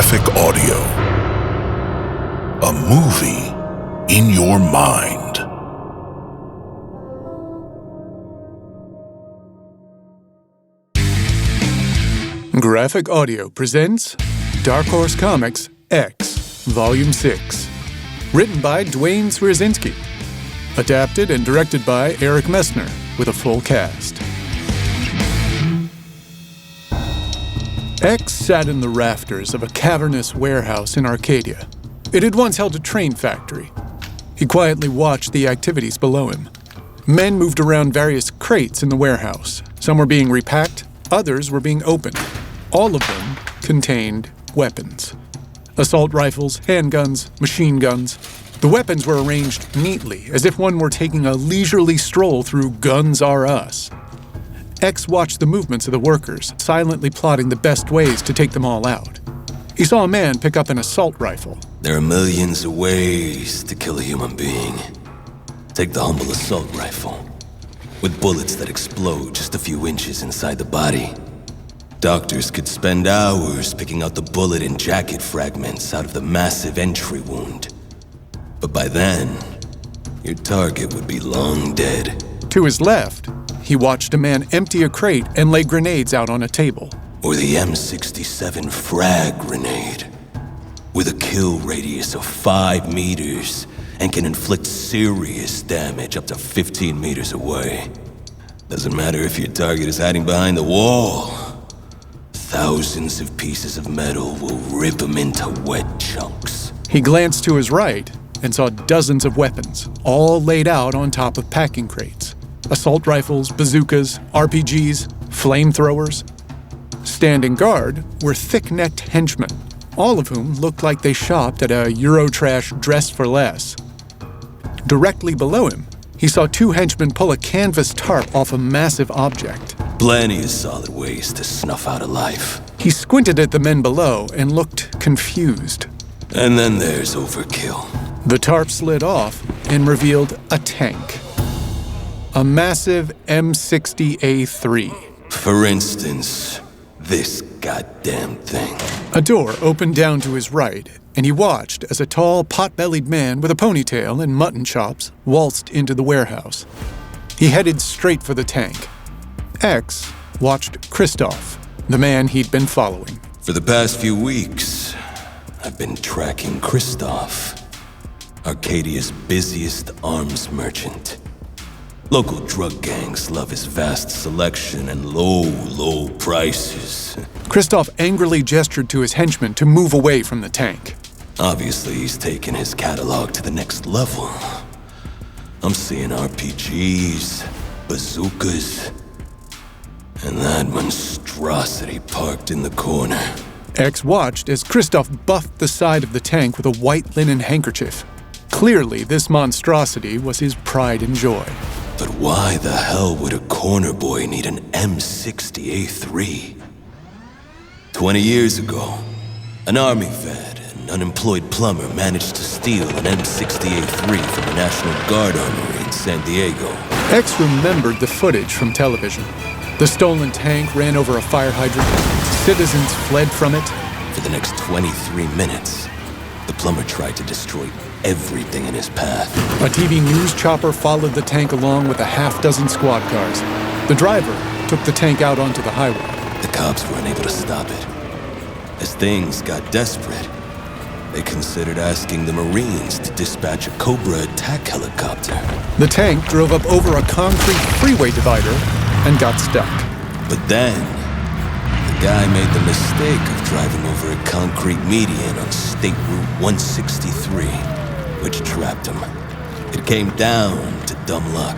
Graphic audio. A movie in your mind. Graphic Audio presents Dark Horse Comics X, Volume 6. Written by Duane Swierczynsky. Adapted and directed by Eric Messner, with a full cast. X sat in the rafters of a cavernous warehouse in Arcadia. It had once held a train factory. He quietly watched the activities below him. Men moved around various crates in the warehouse. Some were being repacked, others were being opened. All of them contained weapons. Assault rifles, handguns, machine guns. The weapons were arranged neatly, as if one were taking a leisurely stroll through Guns R Us. X watched the movements of the workers, silently plotting the best ways to take them all out. He saw a man pick up an assault rifle. There are millions of ways to kill a human being. Take the humble assault rifle, with bullets that explode just a few inches inside the body. Doctors could spend hours picking out the bullet and jacket fragments out of the massive entry wound. But by then, your target would be long dead. To his left, he watched a man empty a crate and lay grenades out on a table. Or the M67 frag grenade, with a kill radius of 5 meters and can inflict serious damage up to 15 meters away. Doesn't matter if your target is hiding behind the wall. Thousands of pieces of metal will rip him into wet chunks. He glanced to his right and saw dozens of weapons, all laid out on top of packing crates. Assault rifles, bazookas, RPGs, flamethrowers. Standing guard were thick-necked henchmen, all of whom looked like they shopped at a Eurotrash Dress for Less. Directly below him, he saw 2 henchmen pull a canvas tarp off a massive object. Plenty of solid ways to snuff out a life. He squinted at the men below and looked confused. And then there's overkill. The tarp slid off and revealed a tank. A massive M60A3. For instance, this goddamn thing. A door opened down to his right, and he watched as a tall, pot-bellied man with a ponytail and mutton chops waltzed into the warehouse. He headed straight for the tank. X watched Christoph, the man he'd been following. For the past few weeks, I've been tracking Christoph, Arcadia's busiest arms merchant. Local drug gangs love his vast selection and low prices. Christoph angrily gestured to his henchmen to move away from the tank. Obviously, he's taken his catalog to the next level. I'm seeing RPGs, bazookas, and that monstrosity parked in the corner. X watched as Christoph buffed the side of the tank with a white linen handkerchief. Clearly, this monstrosity was his pride and joy. But why the hell would a corner boy need an M60A3? 20 years ago, an army vet and unemployed plumber managed to steal an M60A3 from the National Guard Armory in San Diego. X remembered the footage from television. The stolen tank ran over a fire hydrant. Citizens fled from it. For the next 23 minutes, the plumber tried to destroy everything in his path. A TV news chopper followed the tank along with a half-dozen squad cars. The driver took the tank out onto the highway. The cops were unable to stop it. As things got desperate, they considered asking the Marines to dispatch a Cobra attack helicopter. The tank drove up over a concrete freeway divider and got stuck. But then, the guy made the mistake of driving over a concrete median on State Route 163, which trapped him. It came down to dumb luck.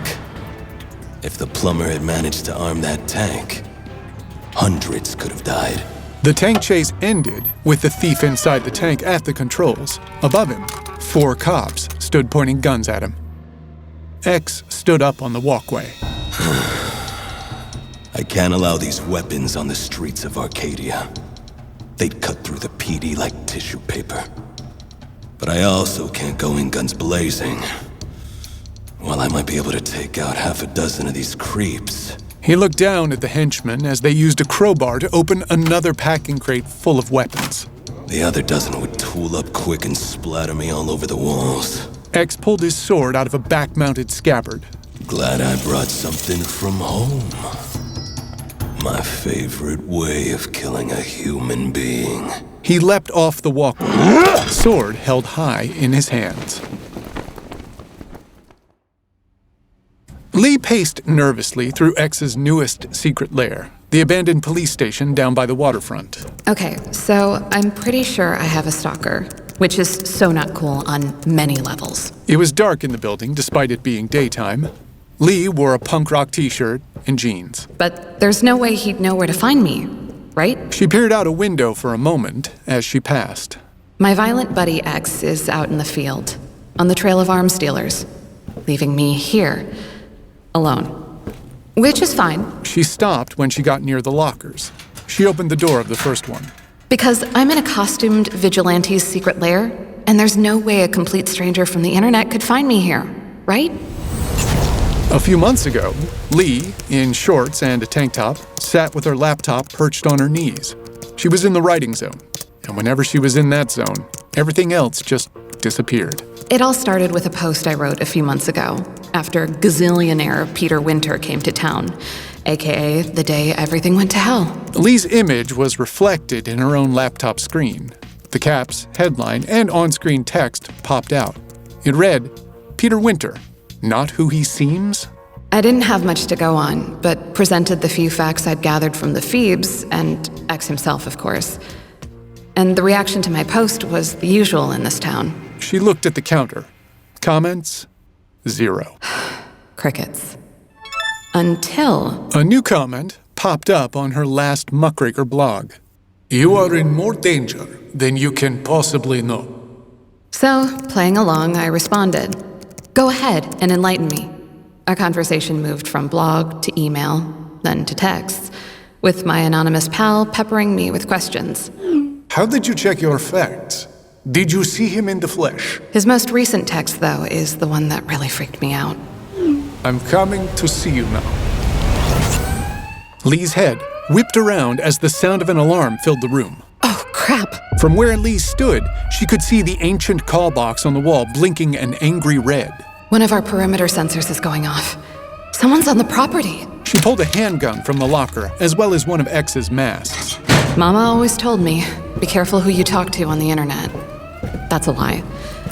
If the plumber had managed to arm that tank, hundreds could have died. The tank chase ended with the thief inside the tank at the controls. Above him, 4 cops stood pointing guns at him. X stood up on the walkway. I can't allow these weapons on the streets of Arcadia. They'd cut through the PD like tissue paper. But I also can't go in guns blazing. While I might be able to take out half a dozen of these creeps, He looked down at the henchmen as they used a crowbar to open another packing crate full of weapons. The other dozen would tool up quick and splatter me all over the walls. X pulled his sword out of a back-mounted scabbard. Glad I brought something from home. My favorite way of killing a human being. He leapt off the walkway, sword held high in his hands. Lee paced nervously through X's newest secret lair, the abandoned police station down by the waterfront. Okay, so I'm pretty sure I have a stalker, which is so not cool on many levels. It was dark in the building, despite it being daytime. Lee wore a punk rock t-shirt and jeans. But there's no way he'd know where to find me, right? She peered out a window for a moment as she passed. My violent buddy X is out in the field, on the trail of arms dealers, leaving me here, alone. Which is fine. She stopped when she got near the lockers. She opened the door of the first one. Because I'm in a costumed vigilante's secret lair, and there's no way a complete stranger from the internet could find me here, right? A few months ago, Lee, in shorts and a tank top, sat with her laptop perched on her knees. She was in the writing zone, and whenever she was in that zone, everything else just disappeared. It all started with a post I wrote a few months ago, after gazillionaire Peter Winter came to town, aka the day everything went to hell. Lee's image was reflected in her own laptop screen. The caps, headline, and on-screen text popped out. It read, "Peter Winter, not who he seems?" I didn't have much to go on, but presented the few facts I'd gathered from the Phoebes, and X himself, of course. And the reaction to my post was the usual in this town. She looked at the counter. Comments? 0. Crickets. Until... A new comment popped up on her last muckraker blog. "You are in more danger than you can possibly know." So, playing along, I responded. Go ahead and enlighten me. Our conversation moved from blog to email, then to texts, with my anonymous pal peppering me with questions. How did you check your facts? Did you see him in the flesh? His most recent text, though, is the one that really freaked me out. I'm coming to see you now. Lee's head whipped around as the sound of an alarm filled the room. Oh, crap. From where Lee stood, she could see the ancient call box on the wall blinking an angry red. One of our perimeter sensors is going off. Someone's on the property. She pulled a handgun from the locker, as well as one of X's masks. Mama always told me, be careful who you talk to on the internet. That's a lie.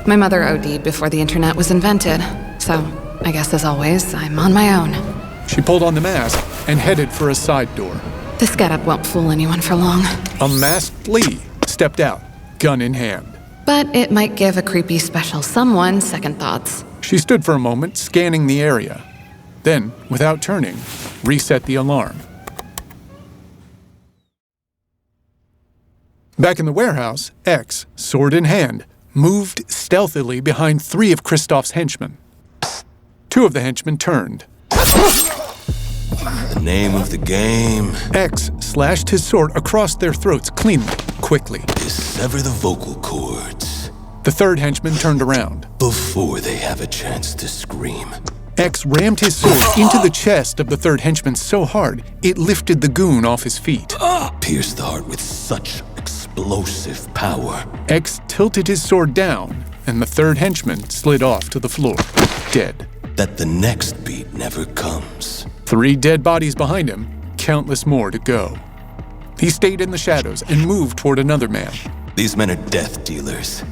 My mother OD'd before the internet was invented, so I guess as always, I'm on my own. She pulled on the mask and headed for a side door. This getup won't fool anyone for long. A masked Lee stepped out, gun in hand. But it might give a creepy special someone second thoughts. She stood for a moment, scanning the area. Then, without turning, reset the alarm. Back in the warehouse, X, sword in hand, moved stealthily behind 3 of Kristoff's henchmen. 2 of the henchmen turned. The name of the game X slashed his sword across their throats cleanly, quickly. is sever the vocal cords The 3rd henchman turned around. before they have a chance to scream. X rammed his sword into the chest of the 3rd henchman so hard, it lifted the goon off his feet. Pierce the heart with such explosive power. X tilted his sword down, and the 3rd henchman slid off to the floor, dead. That the next beat never comes. 3 dead bodies behind him, countless more to go. He stayed in the shadows and moved toward another man. These men are death dealers.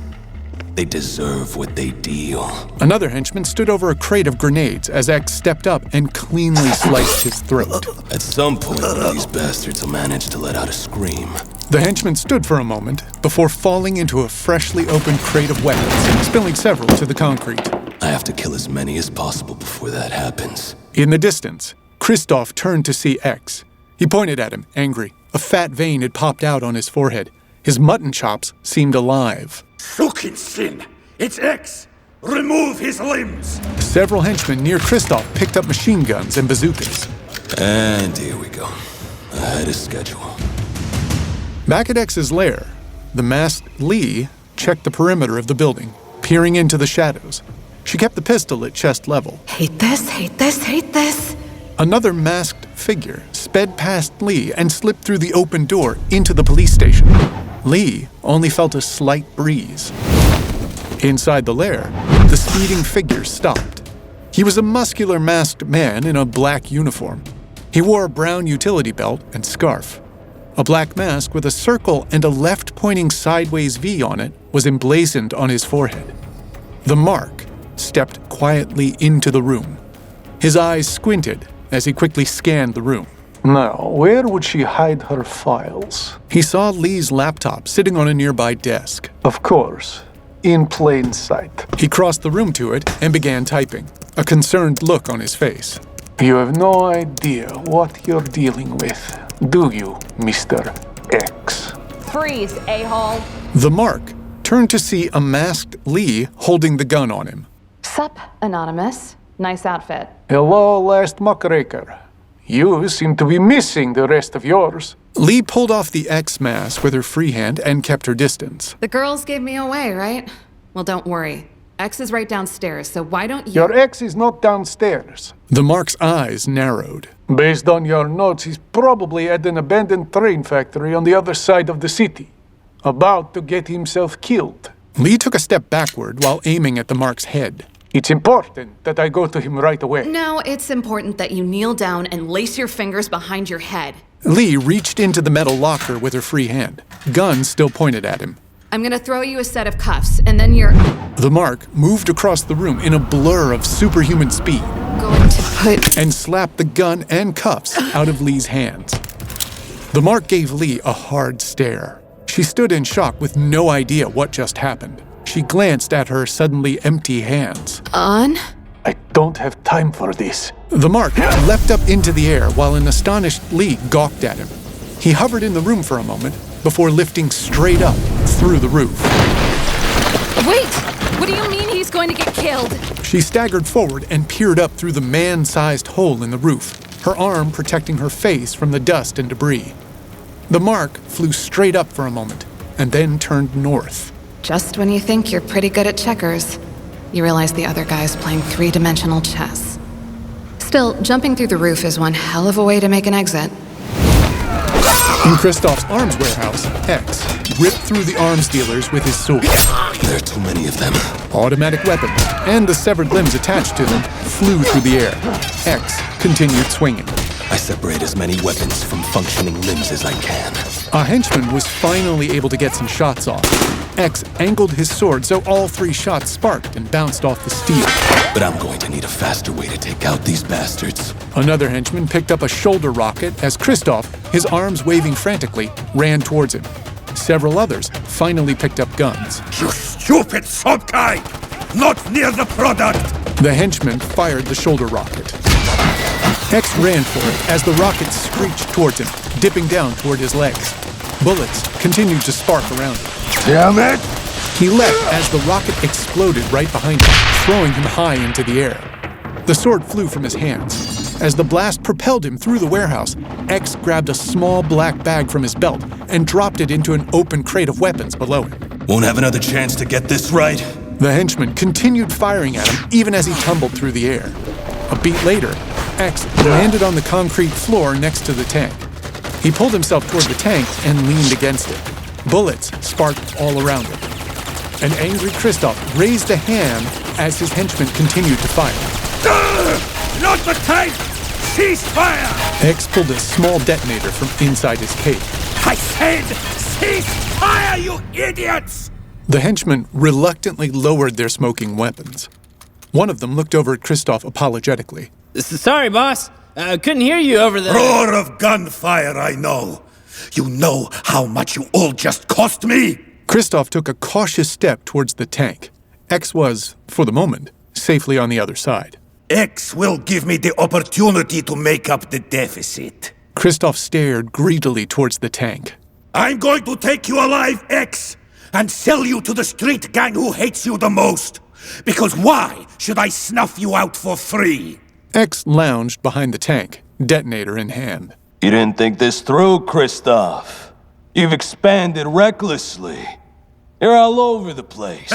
They deserve what they deal. Another henchman stood over a crate of grenades as X stepped up and cleanly sliced his throat. At some point, one of these bastards will manage to let out a scream. The henchman stood for a moment before falling into a freshly opened crate of weapons, spilling several to the concrete. I have to kill as many as possible before that happens. In the distance, Kristoff turned to see X. He pointed at him, angry. A fat vein had popped out on his forehead. His mutton chops seemed alive. Sukin, it's X! Remove his limbs! Several henchmen near Kristoff picked up machine guns and bazookas. And here we go. Ahead of schedule. Back at X's lair, the masked Lee checked the perimeter of the building, peering into the shadows. She kept the pistol at chest level. Hate this, hate this, hate this. Another masked figure sped past Lee and slipped through the open door into the police station. Lee only felt a slight breeze. Inside the lair, the speeding figure stopped. He was a muscular masked man in a black uniform. He wore a brown utility belt and scarf. A black mask with a circle and a left-pointing sideways V on it was emblazoned on his forehead. The Mark stepped quietly into the room. His eyes squinted as he quickly scanned the room. Now, where would she hide her files? He saw Lee's laptop sitting on a nearby desk. Of course, in plain sight. He crossed the room to it and began typing, a concerned look on his face. You have no idea what you're dealing with, do you, Mr. X? Freeze, a-hole. The Mark turned to see a masked Lee holding the gun on him. Sup, Anonymous. Nice outfit. Hello, last muckraker. You seem to be missing the rest of yours. Lee pulled off the X mask with her free hand and kept her distance. The girls gave me away, right? Well, don't worry. X is right downstairs, so why don't you— Your ex is not downstairs. The Mark's eyes narrowed. Based on your notes, he's probably at an abandoned train factory on the other side of the city, about to get himself killed. Lee took a step backward while aiming at the Mark's head. It's important that I go to him right away. No, it's important that you kneel down and lace your fingers behind your head. Lee reached into the metal locker with her free hand, gun still pointed at him. I'm gonna throw you a set of cuffs, and then you're The Mark moved across the room in a blur of superhuman speed going to put— and slapped the gun and cuffs out of Lee's hands. The Mark gave Lee a hard stare. She stood in shock with no idea what just happened. She glanced at her suddenly empty hands. on? I don't have time for this. The Mark leapt up into the air while an astonished Lee gawked at him. He hovered in the room for a moment before lifting straight up through the roof. Wait! What do you mean he's going to get killed? She staggered forward and peered up through the man-sized hole in the roof, her arm protecting her face from the dust and debris. The Mark flew straight up for a moment and then turned north. Just when you think you're pretty good at checkers, you realize the other guy's playing three-dimensional chess. Still, jumping through the roof is one hell of a way to make an exit. In Kristoff's arms warehouse, X ripped through the arms dealers with his sword. There are too many of them. Automatic weapons and the severed limbs attached to them flew through the air. X continued swinging. I separate as many weapons from functioning limbs as I can. A henchman was finally able to get some shots off. X angled his sword so all three shots sparked and bounced off the steel. But I'm going to need a faster way to take out these bastards. Another henchman picked up a shoulder rocket as Kristoff, his arms waving frantically, ran towards him. Several others finally picked up guns. You stupid sod guy! Not near the product! The henchman fired the shoulder rocket. X ran for it as the rocket screeched towards him, dipping down toward his legs. Bullets continued to spark around him. Damn it! He leapt as the rocket exploded right behind him, throwing him high into the air. The sword flew from his hands. As the blast propelled him through the warehouse, X grabbed a small black bag from his belt and dropped it into an open crate of weapons below him. Won't have another chance to get this right. The henchman continued firing at him even as he tumbled through the air. A beat later, X landed on the concrete floor next to the tank. He pulled himself toward the tank and leaned against it. Bullets sparked all around him. An angry Kristoff raised a hand as his henchmen continued to fire. Not the tank! Cease fire! X pulled a small detonator from inside his cape. I said, cease fire, you idiots! The henchmen reluctantly lowered their smoking weapons. One of them looked over at Kristoff apologetically. Sorry, boss. Couldn't hear you over the— Roar of gunfire, I know. You know how much you all just cost me? Kristoff took a cautious step towards the tank. X was, for the moment, safely on the other side. X will give me the opportunity to make up the deficit. Kristoff stared greedily towards the tank. I'm going to take you alive, X, and sell you to the street gang who hates you the most. Because why should I snuff you out for free? X lounged behind the tank, detonator in hand. You didn't think this through, Kristoff. You've expanded recklessly. You're all over the place.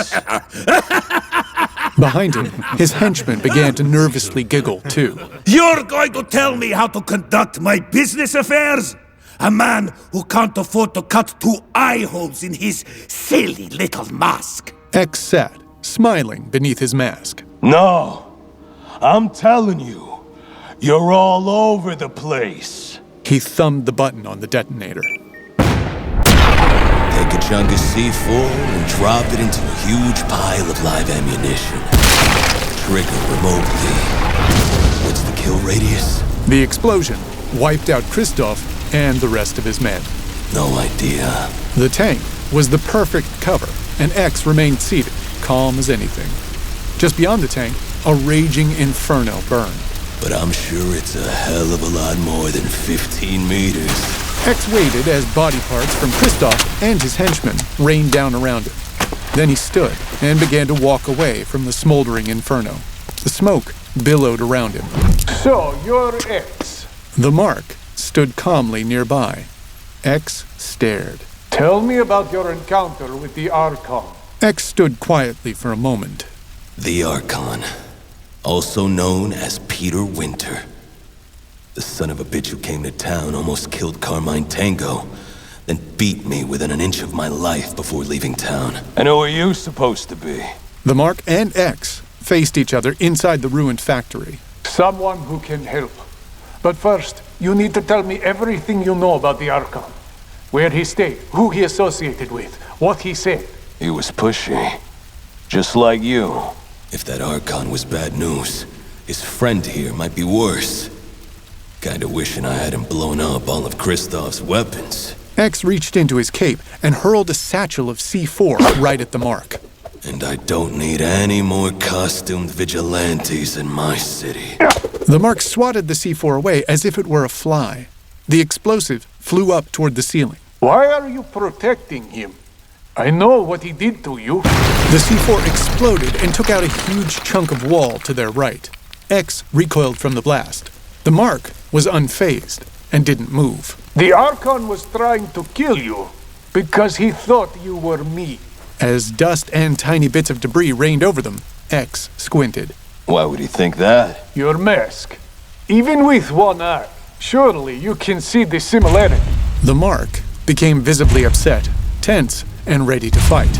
Behind him, his henchmen began to nervously giggle, too. You're going to tell me how to conduct my business affairs? A man who can't afford to cut 2 eye holes in his silly little mask. X sat, smiling beneath his mask. No, I'm telling you, you're all over the place. He thumbed the button on the detonator. Take a chunk of C4 and drop it into a huge pile of live ammunition. Trigger remotely. What's the kill radius? The explosion wiped out Christoph and the rest of his men. No idea. The tank was the perfect cover, and X remained seated, calm as anything. Just beyond the tank, a raging inferno burned. But I'm sure it's a hell of a lot more than 15 meters. X waited as body parts from Christoph and his henchmen rained down around him. Then he stood and began to walk away from the smoldering inferno. The smoke billowed around him. So, you're X. The Mark stood calmly nearby. X stared. Tell me about your encounter with the Archon. X stood quietly for a moment. The Archon, also known as Peter Winter. The son of a bitch who came to town almost killed Carmine Tango, then beat me within an inch of my life before leaving town. And who are you supposed to be? The Mark and X faced each other inside the ruined factory. Someone who can help. But first, you need to tell me everything you know about the Archon. Where he stayed, who he associated with, what he said. He was pushy. Just like you. If that Archon was bad news, his friend here might be worse. Kinda wishing I hadn't blown up all of Christoph's weapons. X reached into his cape and hurled a satchel of C4 right at the Mark. And I don't need any more costumed vigilantes in my city. The Mark swatted the C4 away as if it were a fly. The explosive flew up toward the ceiling. Why are you protecting him? I know what he did to you. The C4 exploded and took out a huge chunk of wall to their right. X recoiled from the blast. The Mark was unfazed and didn't move. The Archon was trying to kill you because he thought you were me. As dust and tiny bits of debris rained over them, X squinted. Why would he think that? Your mask. Even with one eye, surely you can see the similarity. The Mark became visibly upset, tense, and ready to fight.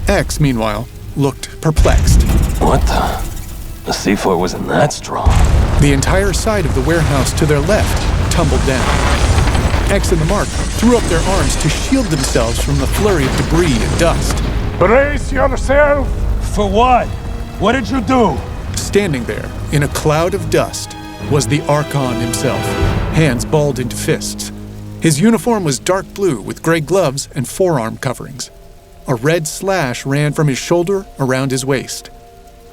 X, meanwhile, looked perplexed. What the? The C4 wasn't that strong. The entire side of the warehouse to their left tumbled down. X and the Mark threw up their arms to shield themselves from the flurry of debris and dust. Brace yourself! For what? What did you do? Standing there, in a cloud of dust, was the Archon himself, hands balled into fists. His uniform was dark blue with gray gloves and forearm coverings. A red slash ran from his shoulder around his waist.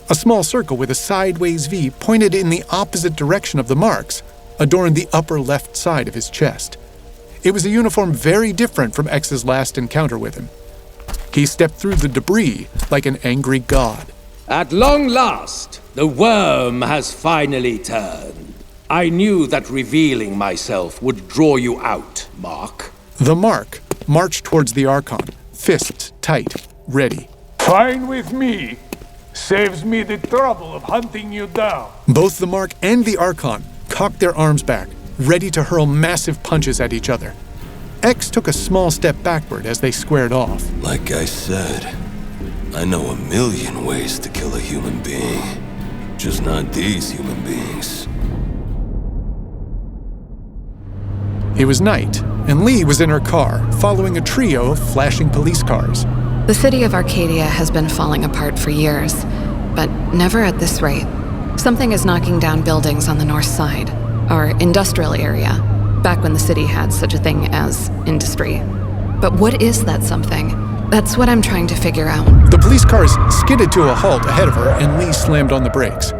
A small circle with a sideways V pointed in the opposite direction of the Mark's adorned the upper left side of his chest. It was a uniform very different from X's last encounter with him. He stepped through the debris like an angry god. At long last, the worm has finally turned. I knew that revealing myself would draw you out, Mark. The Mark marched towards the Archon, fists tight, ready. Fine with me. Saves me the trouble of hunting you down. Both the Mark and the Archon cocked their arms back, ready to hurl massive punches at each other. X took a small step backward as they squared off. Like I said, I know a million ways to kill a human being. Just not these human beings. It was night, and Lee was in her car, following a trio of flashing police cars. The city of Arcadia has been falling apart for years, but never at this rate. Something is knocking down buildings on the north side, our industrial area, back when the city had such a thing as industry. But what is that something? That's what I'm trying to figure out. The police cars skidded to a halt ahead of her, and Lee slammed on the brakes.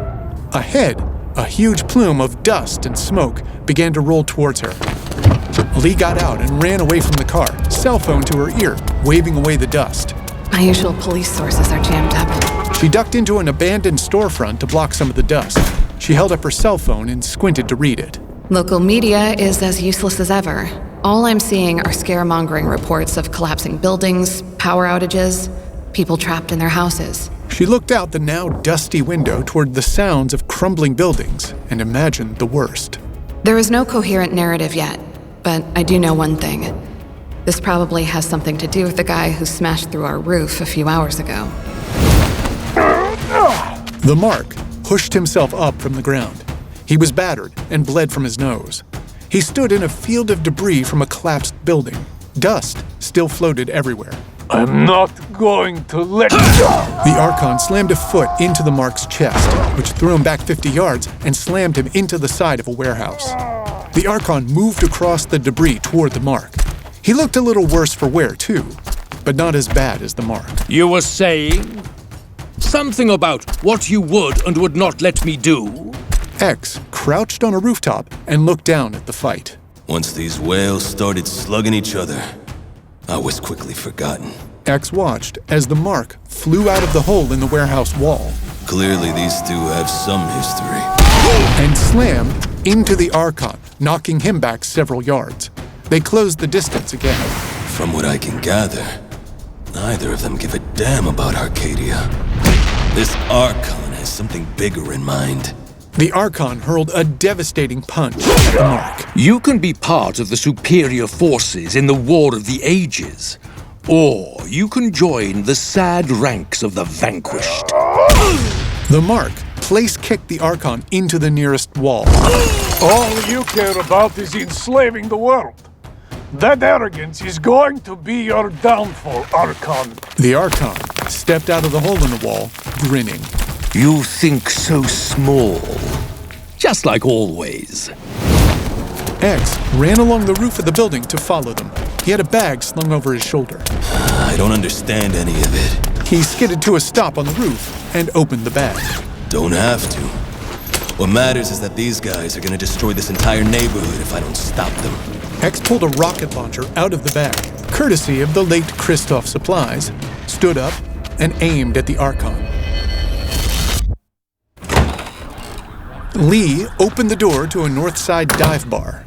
Ahead, a huge plume of dust and smoke began to roll towards her. Lee got out and ran away from the car, cell phone to her ear, waving away the dust. My usual police sources are jammed up. She ducked into an abandoned storefront to block some of the dust. She held up her cell phone and squinted to read it. Local media is as useless as ever. All I'm seeing are scaremongering reports of collapsing buildings, power outages, people trapped in their houses. She looked out the now dusty window toward the sounds of crumbling buildings and imagined the worst. There is no coherent narrative yet. but I do know one thing. This probably has something to do with the guy who smashed through our roof a few hours ago. The Mark pushed himself up from the ground. He was battered and bled from his nose. He stood in a field of debris from a collapsed building. Dust still floated everywhere. I'm not going to let you go. The Archon slammed a foot into the Mark's chest, which threw him back 50 yards and slammed him into the side of a warehouse. The Archon moved across the debris toward the Mark. He looked a little worse for wear, too, but not as bad as the Mark. You were saying? Something about what you would and would not let me do? X crouched on a rooftop and looked down at the fight. Once these whales started slugging each other, I was quickly forgotten. X watched as the Mark flew out of the hole in the warehouse wall. Clearly, these two have some history. And slammed into the Archon, knocking him back several yards. They closed the distance again. From what I can gather, neither of them give a damn about Arcadia. This Archon has something bigger in mind. The Archon hurled a devastating punch at the Mark. You can be part of the superior forces in the War of the Ages, or you can join the sad ranks of the vanquished. The Mark place-kicked the Archon into the nearest wall. All you care about is enslaving the world. That arrogance is going to be your downfall, Archon. The Archon stepped out of the hole in the wall, grinning. You think so small. Just like always. X ran along the roof of the building to follow them. He had a bag slung over his shoulder. I don't understand any of it. He skidded to a stop on the roof and opened the bag. Don't have to. What matters is that these guys are gonna destroy this entire neighborhood if I don't stop them. X pulled a rocket launcher out of the bag, courtesy of the late Christoph Supplies, stood up, and aimed at the Archon. Lee opened the door to a north side dive bar.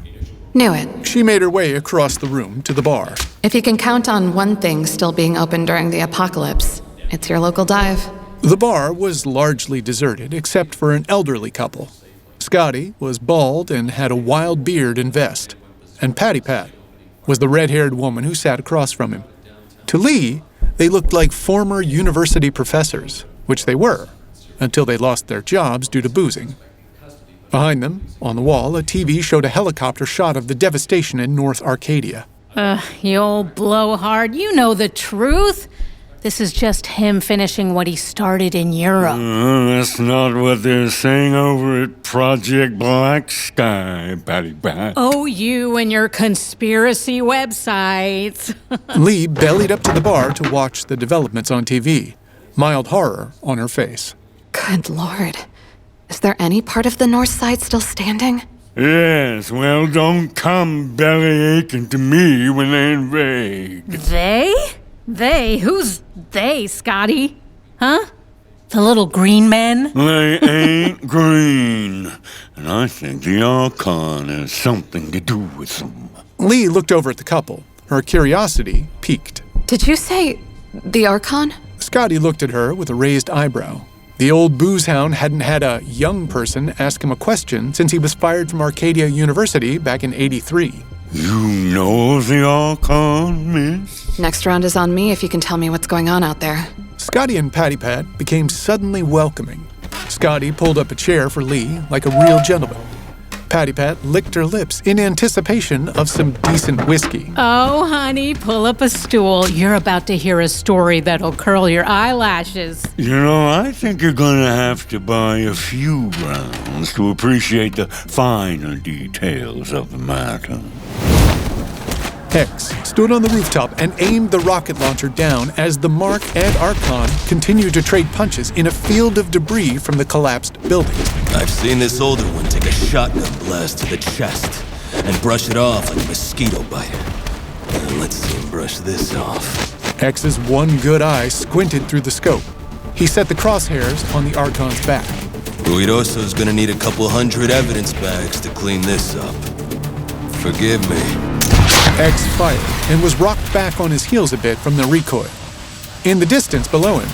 Knew it. She made her way across the room to the bar. If you can count on one thing still being open during the apocalypse, it's your local dive. The bar was largely deserted, except for an elderly couple. Scotty was bald and had a wild beard and vest, and Patty Pat was the red-haired woman who sat across from him. To Lee, they looked like former university professors, which they were, until they lost their jobs due to boozing. Behind them, on the wall, a TV showed a helicopter shot of the devastation in North Arcadia. You old blowhard, you know the truth. This is just him finishing what he started in Europe. That's not what they're saying over at Project Black Sky, Patty Pat. Oh, you and your conspiracy websites. Lee bellied up to the bar to watch the developments on TV, mild horror on her face. Good Lord. Is there any part of the north side still standing? Yes, well, don't come belly aching to me when they invade. They? They? Who's they, Scotty? Huh? The little green men? They ain't green. And I think the Archon has something to do with them. Lee looked over at the couple. Her curiosity piqued. Did you say the Archon? Scotty looked at her with a raised eyebrow. The old booze hound hadn't had a young person ask him a question since he was fired from Arcadia University back in '83. You know of the Archon, miss? Next round is on me if you can tell me what's going on out there. Scotty and Patty Pat became suddenly welcoming. Scotty pulled up a chair for Lee like a real gentleman. Patty Pat licked her lips in anticipation of some decent whiskey. Oh, honey, pull up a stool. You're about to hear a story that'll curl your eyelashes. You know, I think you're gonna have to buy a few rounds to appreciate the finer details of the matter. X stood on the rooftop and aimed the rocket launcher down as the Mark and Archon continued to trade punches in a field of debris from the collapsed building. I've seen this older one take a shotgun blast to the chest and brush it off like a mosquito bite. Let's see him brush this off. X's one good eye squinted through the scope. He set the crosshairs on the Archon's back. Ruidoso's gonna need a couple hundred evidence bags to clean this up. Forgive me. X fired and was rocked back on his heels a bit from the recoil. In the distance below him,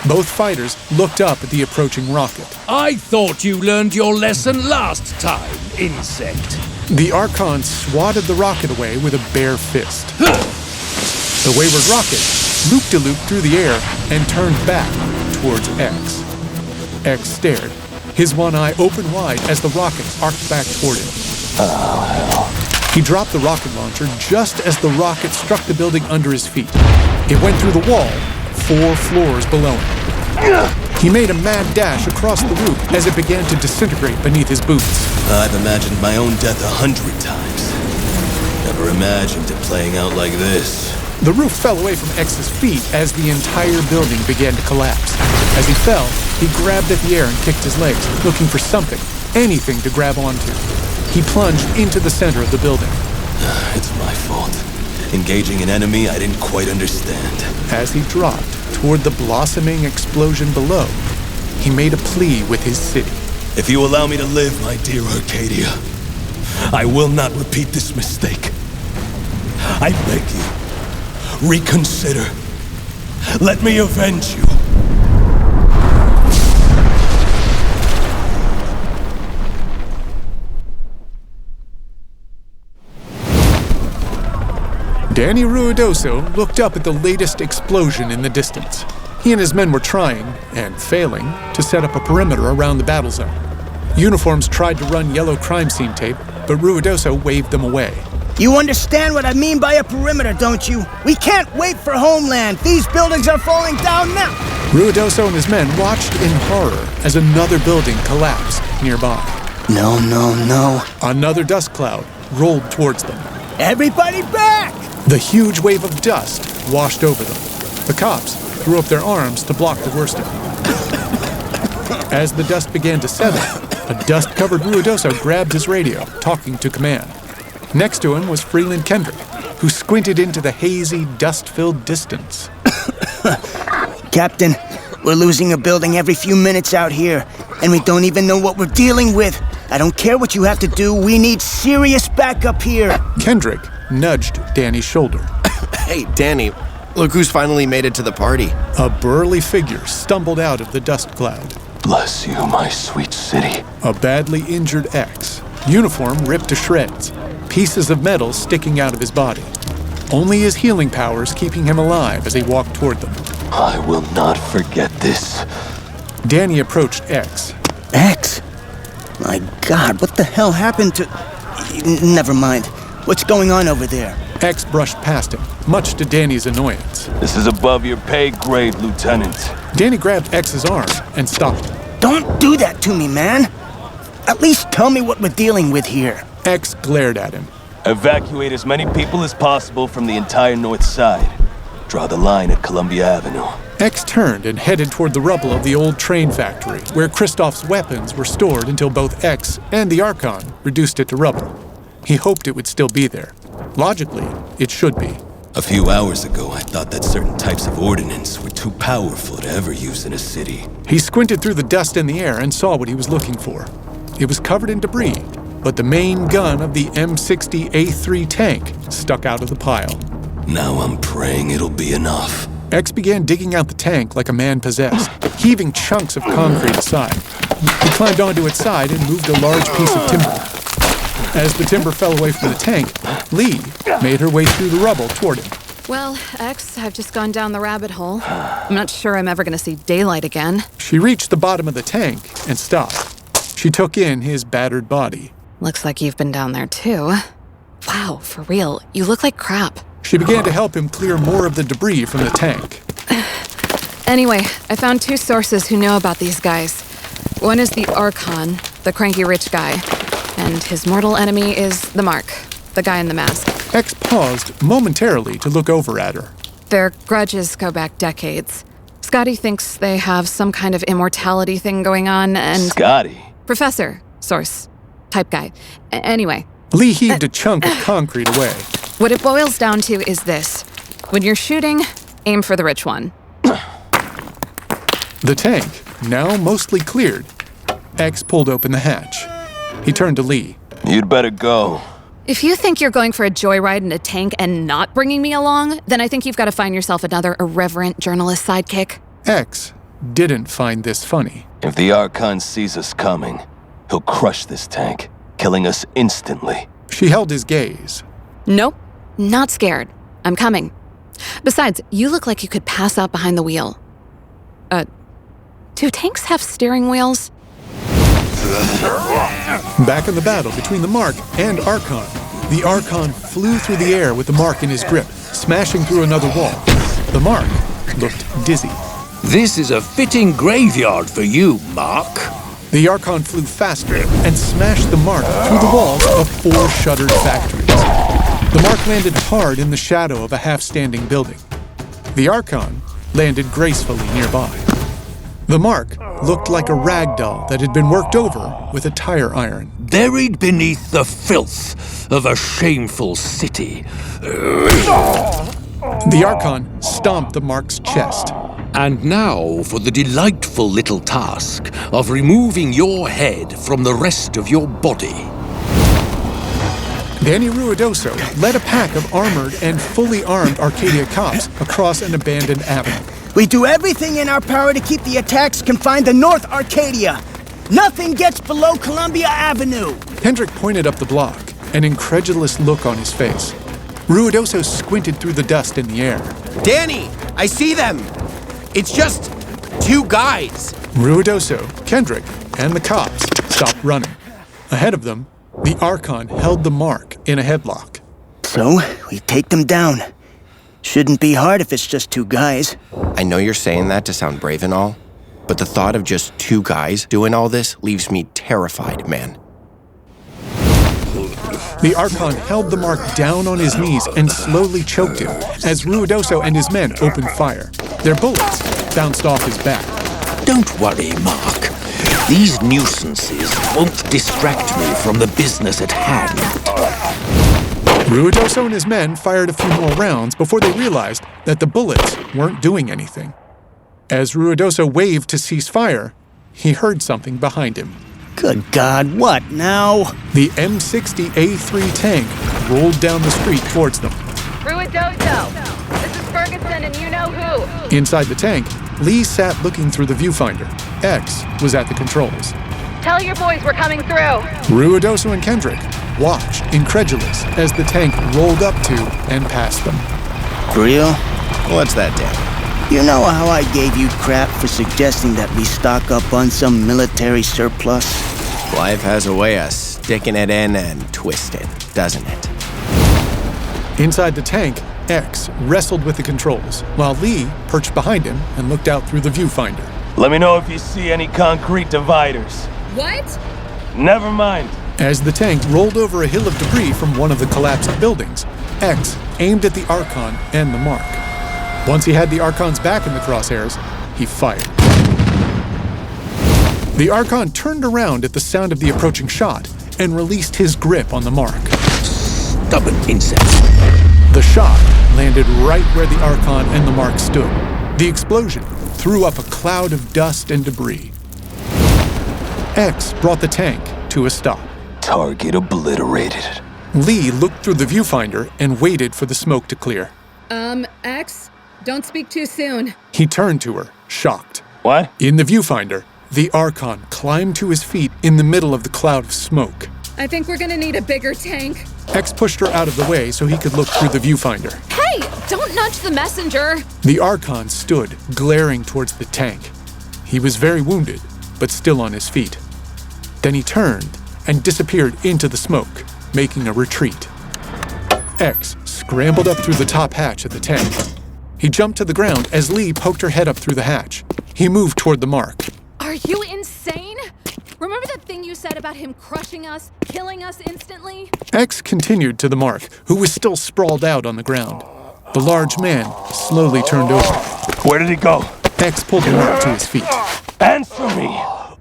Both fighters looked up at the approaching rocket. I thought you learned your lesson last time, insect. The Archon swatted the rocket away with a bare fist. The wayward rocket looped-de-looped through the air and turned back towards X. X stared, his one eye open wide as the rocket arced back toward him. He dropped the rocket launcher just as the rocket struck the building under his feet. It went through the wall, 4 floors below him. He made a mad dash across the roof as it began to disintegrate beneath his boots. I've imagined my own death 100 times. Never imagined it playing out like this. The roof fell away from X's feet as the entire building began to collapse. As he fell, he grabbed at the air and kicked his legs, looking for something, anything to grab onto. He plunged into the center of the building. It's my fault. Engaging an enemy I didn't quite understand. As he dropped toward the blossoming explosion below, he made a plea with his city. If you allow me to live, my dear Arcadia, I will not repeat this mistake. I beg you, reconsider. Let me avenge you. Danny Ruidoso looked up at the latest explosion in the distance. He and his men were trying, and failing, to set up a perimeter around the battle zone. Uniforms tried to run yellow crime scene tape, but Ruidoso waved them away. You understand what I mean by a perimeter, don't you? We can't wait for Homeland. These buildings are falling down now. Ruidoso and his men watched in horror as another building collapsed nearby. No. Another dust cloud rolled towards them. Everybody back! The huge wave of dust washed over them. The cops threw up their arms to block the worst of it. As the dust began to settle, a dust-covered Ruidoso grabbed his radio, talking to command. Next to him was Freeland Kendrick, who squinted into the hazy, dust-filled distance. Captain, we're losing a building every few minutes out here, and we don't even know what we're dealing with. I don't care what you have to do, we need serious backup here. Kendrick nudged Danny's shoulder. Hey, Danny, look who's finally made it to the party. A burly figure stumbled out of the dust cloud. Bless you, my sweet city. A badly injured X, uniform ripped to shreds, pieces of metal sticking out of his body. Only his healing powers keeping him alive as he walked toward them. I will not forget this. Danny approached X. X? My God, what the hell happened to... Never mind. What's going on over there? X brushed past him, much to Danny's annoyance. This is above your pay grade, Lieutenant. Danny grabbed X's arm and stopped him. Don't do that to me, man. At least tell me what we're dealing with here. X glared at him. Evacuate as many people as possible from the entire north side. Draw the line at Columbia Avenue. X turned and headed toward the rubble of the old train factory, where Kristoff's weapons were stored until both X and the Archon reduced it to rubble. He hoped it would still be there. Logically, it should be. A few hours ago, I thought that certain types of ordnance were too powerful to ever use in a city. He squinted through the dust in the air and saw what he was looking for. It was covered in debris, but the main gun of the M60A3 tank stuck out of the pile. Now I'm praying it'll be enough. X began digging out the tank like a man possessed, heaving chunks of concrete aside. He climbed onto its side and moved a large piece of timber. As the timber fell away from the tank, Lee made her way through the rubble toward him. Well, X, I've just gone down the rabbit hole. I'm not sure I'm ever going to see daylight again. She reached the bottom of the tank and stopped. She took in his battered body. Looks like you've been down there too. Wow, for real, you look like crap. She began to help him clear more of the debris from the tank. Anyway, I found 2 sources who know about these guys. One is the Archon, the cranky rich guy, and his mortal enemy is the Mark, the guy in the mask. X paused momentarily to look over at her. Their grudges go back decades. Scotty thinks they have some kind of immortality thing going on, and... Scotty? Professor, source, type guy. Anyway. Lee heaved a chunk of concrete away. What it boils down to is this. When you're shooting, aim for the rich one. The tank, now mostly cleared, X pulled open the hatch. He turned to Lee. You'd better go. If you think you're going for a joyride in a tank and not bringing me along, then I think you've got to find yourself another irreverent journalist sidekick. X didn't find this funny. If the Archon sees us coming, he'll crush this tank, killing us instantly. She held his gaze. Nope, not scared. I'm coming. Besides, you look like you could pass out behind the wheel. Do tanks have steering wheels? Back in the battle between the Mark and Archon, the Archon flew through the air with the Mark in his grip, smashing through another wall. The Mark looked dizzy. This is a fitting graveyard for you, Mark. The Archon flew faster and smashed the Mark through the walls of 4 shuttered factories. The Mark landed hard in the shadow of a half-standing building. The Archon landed gracefully nearby. The Mark looked like a rag doll that had been worked over with a tire iron. Buried beneath the filth of a shameful city. The Archon stomped the Mark's chest. And now for the delightful little task of removing your head from the rest of your body. Danny Ruidoso led a pack of armored and fully armed Arcadia cops across an abandoned avenue. We do everything in our power to keep the attacks confined to North Arcadia. Nothing gets below Columbia Avenue. Kendrick pointed up the block, an incredulous look on his face. Ruidoso squinted through the dust in the air. Danny, I see them. It's just 2 guys. Ruidoso, Kendrick, and the cops stopped running. Ahead of them, the Archon held the Mark in a headlock. So, we take them down. Shouldn't be hard if it's just 2 guys. I know you're saying that to sound brave and all, but the thought of just 2 guys doing all this leaves me terrified, man. The Archon held the Mark down on his knees and slowly choked him as Ruidoso and his men opened fire. Their bullets bounced off his back. Don't worry, Mark. These nuisances won't distract me from the business at hand. Ruidoso and his men fired a few more rounds before they realized that the bullets weren't doing anything. As Ruidoso waved to cease fire, he heard something behind him. Good God, what now? The M60A3 tank rolled down the street towards them. Ruidoso, this is Ferguson and you know who. Inside the tank, Lee sat looking through the viewfinder. X was at the controls. Tell your boys we're coming through. Ruidoso and Kendrick watched, incredulous, as the tank rolled up to and past them. For real? What's that, Dan? You know how I gave you crap for suggesting that we stock up on some military surplus? Life has a way of sticking it in and twisting, doesn't it? Inside the tank, X wrestled with the controls, while Lee perched behind him and looked out through the viewfinder. Let me know if you see any concrete dividers. What? Never mind. As the tank rolled over a hill of debris from one of the collapsed buildings, X aimed at the Archon and the Mark. Once he had the Archon's back in the crosshairs, he fired. The Archon turned around at the sound of the approaching shot and released his grip on the Mark. Stubborn insect. The shot landed right where the Archon and the Mark stood. The explosion threw up a cloud of dust and debris. X brought the tank to a stop. Target obliterated. Lee looked through the viewfinder and waited for the smoke to clear. X, don't speak too soon. He turned to her, shocked. What? In the viewfinder, the Archon climbed to his feet in the middle of the cloud of smoke. I think we're gonna need a bigger tank. X pushed her out of the way so he could look through the viewfinder. Hey, don't nudge the messenger. The Archon stood, glaring towards the tank. He was very wounded, but still on his feet. Then he turned and disappeared into the smoke, making a retreat. X scrambled up through the top hatch of the tank. He jumped to the ground as Lee poked her head up through the hatch. He moved toward the Mark. Are you insane? Remember that thing you said about him crushing us, killing us instantly? X continued to the Mark, who was still sprawled out on the ground. The large man slowly turned over. Where did he go? X pulled the Mark to his feet. Answer me.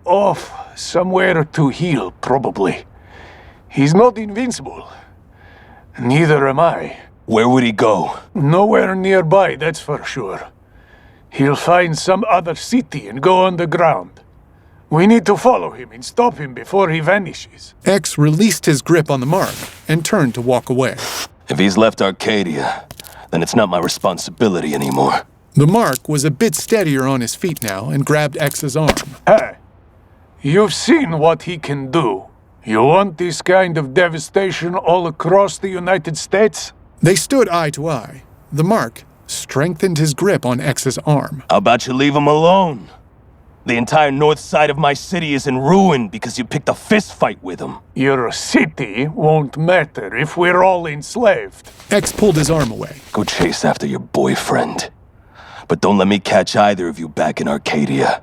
Off somewhere to heal, probably. He's not invincible. Neither am I. Where would he go? Nowhere nearby, that's for sure. He'll find some other city and go underground. We need to follow him and stop him before he vanishes. X released his grip on the Mark and turned to walk away. If he's left Arcadia, then it's not my responsibility anymore. The Mark was a bit steadier on his feet now and grabbed X's arm. Hey, you've seen what he can do. You want this kind of devastation all across the United States? They stood eye to eye. The Mark strengthened his grip on X's arm. How about you leave him alone? The entire north side of my city is in ruin because you picked a fist fight with him. Your city won't matter if we're all enslaved. X pulled his arm away. Go chase after your boyfriend. But don't let me catch either of you back in Arcadia,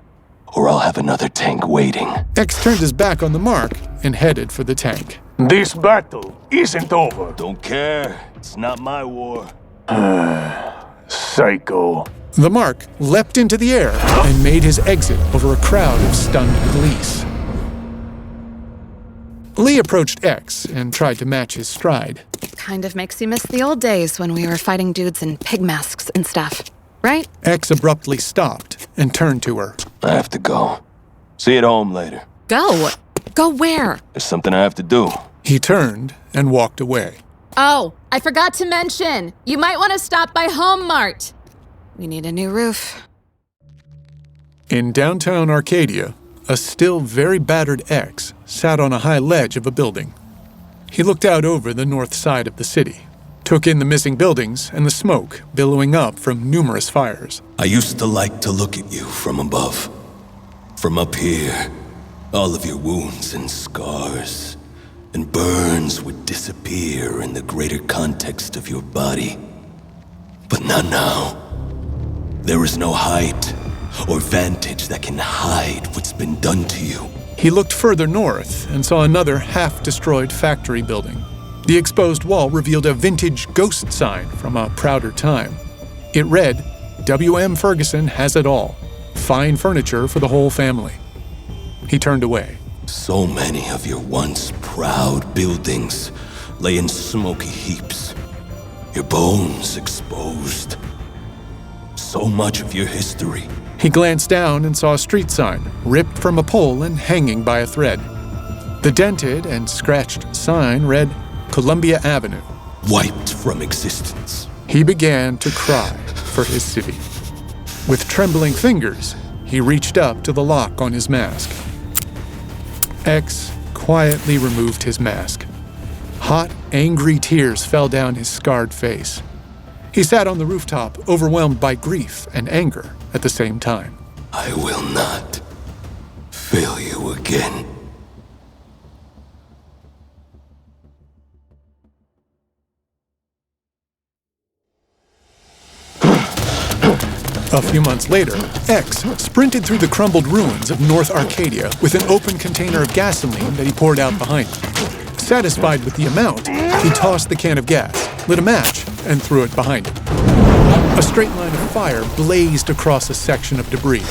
or I'll have another tank waiting. X turned his back on the Mark and headed for the tank. This battle isn't over. Don't care. It's not my war. Psycho. The Mark leapt into the air and made his exit over a crowd of stunned police. Lee approached X and tried to match his stride. Kind of makes you miss the old days when we were fighting dudes in pig masks and stuff, right? X abruptly stopped and turned to her. I have to go. See you at home later. Go? Go where? There's something I have to do. He turned and walked away. Oh, I forgot to mention. You might want to stop by Home Mart. We need a new roof. In downtown Arcadia, a still very battered X sat on a high ledge of a building. He looked out over the north side of the city, took in the missing buildings and the smoke billowing up from numerous fires. I used to like to look at you from above. From up here, all of your wounds and scars and burns would disappear in the greater context of your body. But not now. There is no height or vantage that can hide what's been done to you. He looked further north and saw another half-destroyed factory building. The exposed wall revealed a vintage ghost sign from a prouder time. It read, "W.M. Ferguson has it all. Fine furniture for the whole family." He turned away. So many of your once proud buildings lay in smoky heaps, your bones exposed. So much of your history. He glanced down and saw a street sign, ripped from a pole and hanging by a thread. The dented and scratched sign read, Columbia Avenue. Wiped from existence. He began to cry for his city. With trembling fingers, he reached up to the lock on his mask. X quietly removed his mask. Hot, angry tears fell down his scarred face. He sat on the rooftop, overwhelmed by grief and anger at the same time. I will not fail you again. A few months later, X sprinted through the crumbled ruins of North Arcadia with an open container of gasoline that he poured out behind him. Satisfied with the amount, he tossed the can of gas, lit a match, and threw it behind him. A straight line of fire blazed across a section of debris.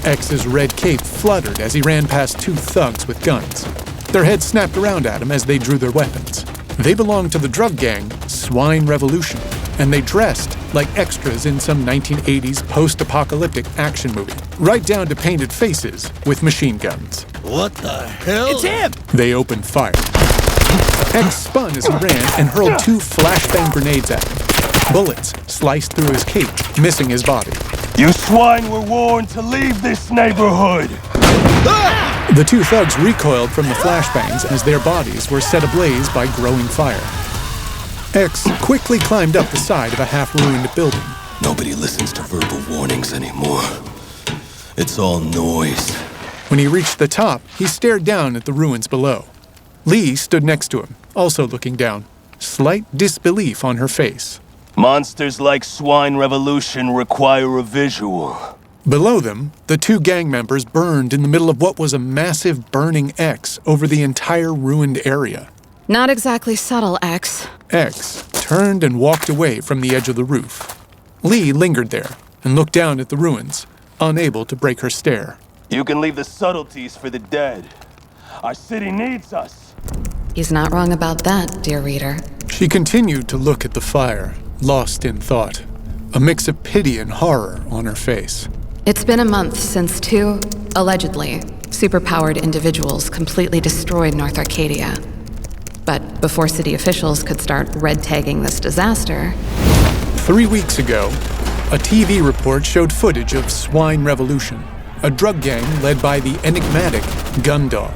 X's red cape fluttered as he ran past two thugs with guns. Their heads snapped around at him as they drew their weapons. They belonged to the drug gang Swine Revolution, and they dressed like extras in some 1980s post-apocalyptic action movie, right down to painted faces with machine guns. What the hell? It's him! They opened fire. X spun as he ran and hurled two flashbang grenades at him. Bullets sliced through his cape, missing his body. You swine were warned to leave this neighborhood! The two thugs recoiled from the flashbangs as their bodies were set ablaze by growing fire. X quickly climbed up the side of a half-ruined building. Nobody listens to verbal warnings anymore. It's all noise. When he reached the top, he stared down at the ruins below. Lee stood next to him, also looking down, slight disbelief on her face. Monsters like Swine Revolution require a visual. Below them, the two gang members burned in the middle of what was a massive burning X over the entire ruined area. Not exactly subtle, X. X turned and walked away from the edge of the roof. Lee lingered there and looked down at the ruins, unable to break her stare. You can leave the subtleties for the dead. Our city needs us. He's not wrong about that, dear reader. She continued to look at the fire, lost in thought, a mix of pity and horror on her face. It's been a month since two, allegedly, superpowered individuals completely destroyed North Arcadia. But before city officials could start red-tagging this disaster... 3 weeks ago, A TV report showed footage of Swine Revolution, a drug gang led by the enigmatic Gundog.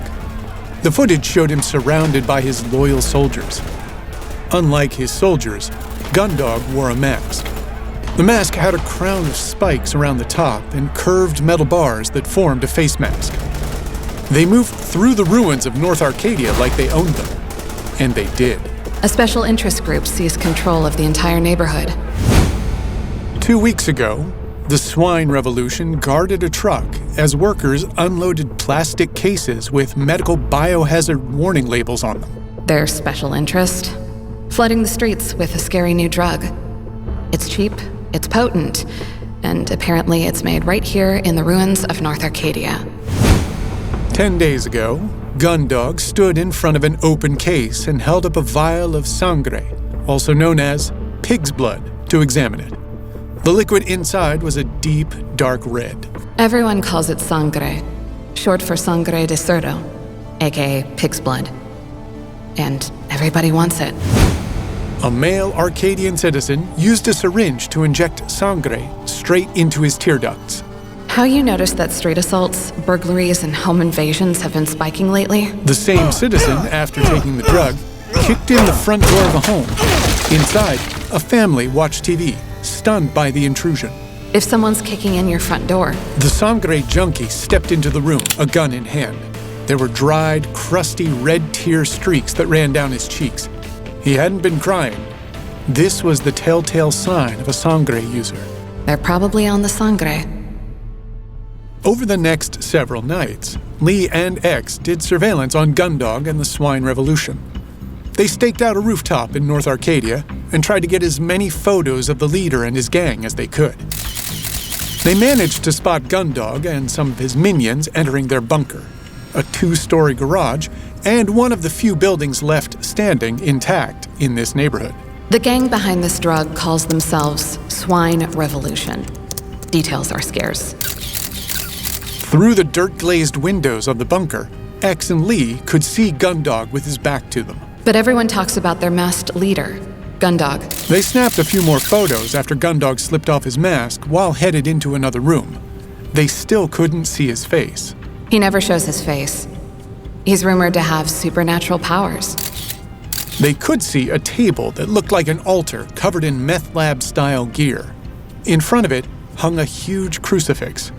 The footage showed him surrounded by his loyal soldiers. Unlike his soldiers, Gundog wore a mask. The mask had a crown of spikes around the top and curved metal bars that formed a face mask. They moved through the ruins of North Arcadia like they owned them. And they did. A special interest group seized control of the entire neighborhood. 2 weeks ago, the Swine Revolution guarded a truck as workers unloaded plastic cases with medical biohazard warning labels on them. Their special interest? Flooding the streets with a scary new drug. It's cheap, it's potent, and apparently it's made right here in the ruins of North Arcadia. 10 days ago, Gundog stood in front of an open case and held up a vial of sangre, also known as pig's blood, to examine it. The liquid inside was a deep, dark red. Everyone calls it sangre, short for sangre de cerdo, aka pig's blood. And everybody wants it. A male Arcadian citizen used a syringe to inject sangre straight into his tear ducts. How you notice that street assaults, burglaries, and home invasions have been spiking lately? The same citizen, after taking the drug, kicked in the front door of a home. Inside, a family watched TV, stunned by the intrusion. If someone's kicking in your front door... The sangre junkie stepped into the room, a gun in hand. There were dried, crusty red tear streaks that ran down his cheeks. He hadn't been crying. This was the telltale sign of a sangre user. They're probably on the sangre. Over the next several nights, Lee and X did surveillance on Gundog and the Swine Revolution. They staked out a rooftop in North Arcadia and tried to get as many photos of the leader and his gang as they could. They managed to spot Gundog and some of his minions entering their bunker, a 2-story garage and one of the few buildings left standing intact in this neighborhood. The gang behind this drug calls themselves Swine Revolution. Details are scarce. Through the dirt-glazed windows of the bunker, X and Lee could see Gundog with his back to them. But everyone talks about their masked leader, Gundog. They snapped a few more photos after Gundog slipped off his mask while headed into another room. They still couldn't see his face. He never shows his face. He's rumored to have supernatural powers. They could see a table that looked like an altar covered in meth lab-style gear. In front of it hung a huge crucifix,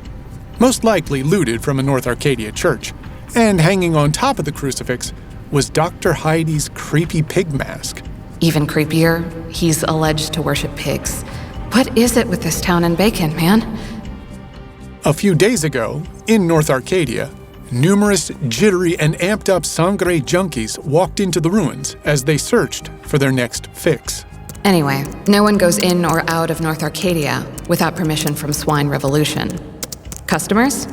most likely looted from a North Arcadia church, and hanging on top of the crucifix was Dr. Heidi's creepy pig mask. Even creepier, he's alleged to worship pigs. What is it with this town and bacon, man? A few days ago, in North Arcadia, numerous jittery and amped-up sangre junkies walked into the ruins as they searched for their next fix. Anyway, no one goes in or out of North Arcadia without permission from Swine Revolution. Customers?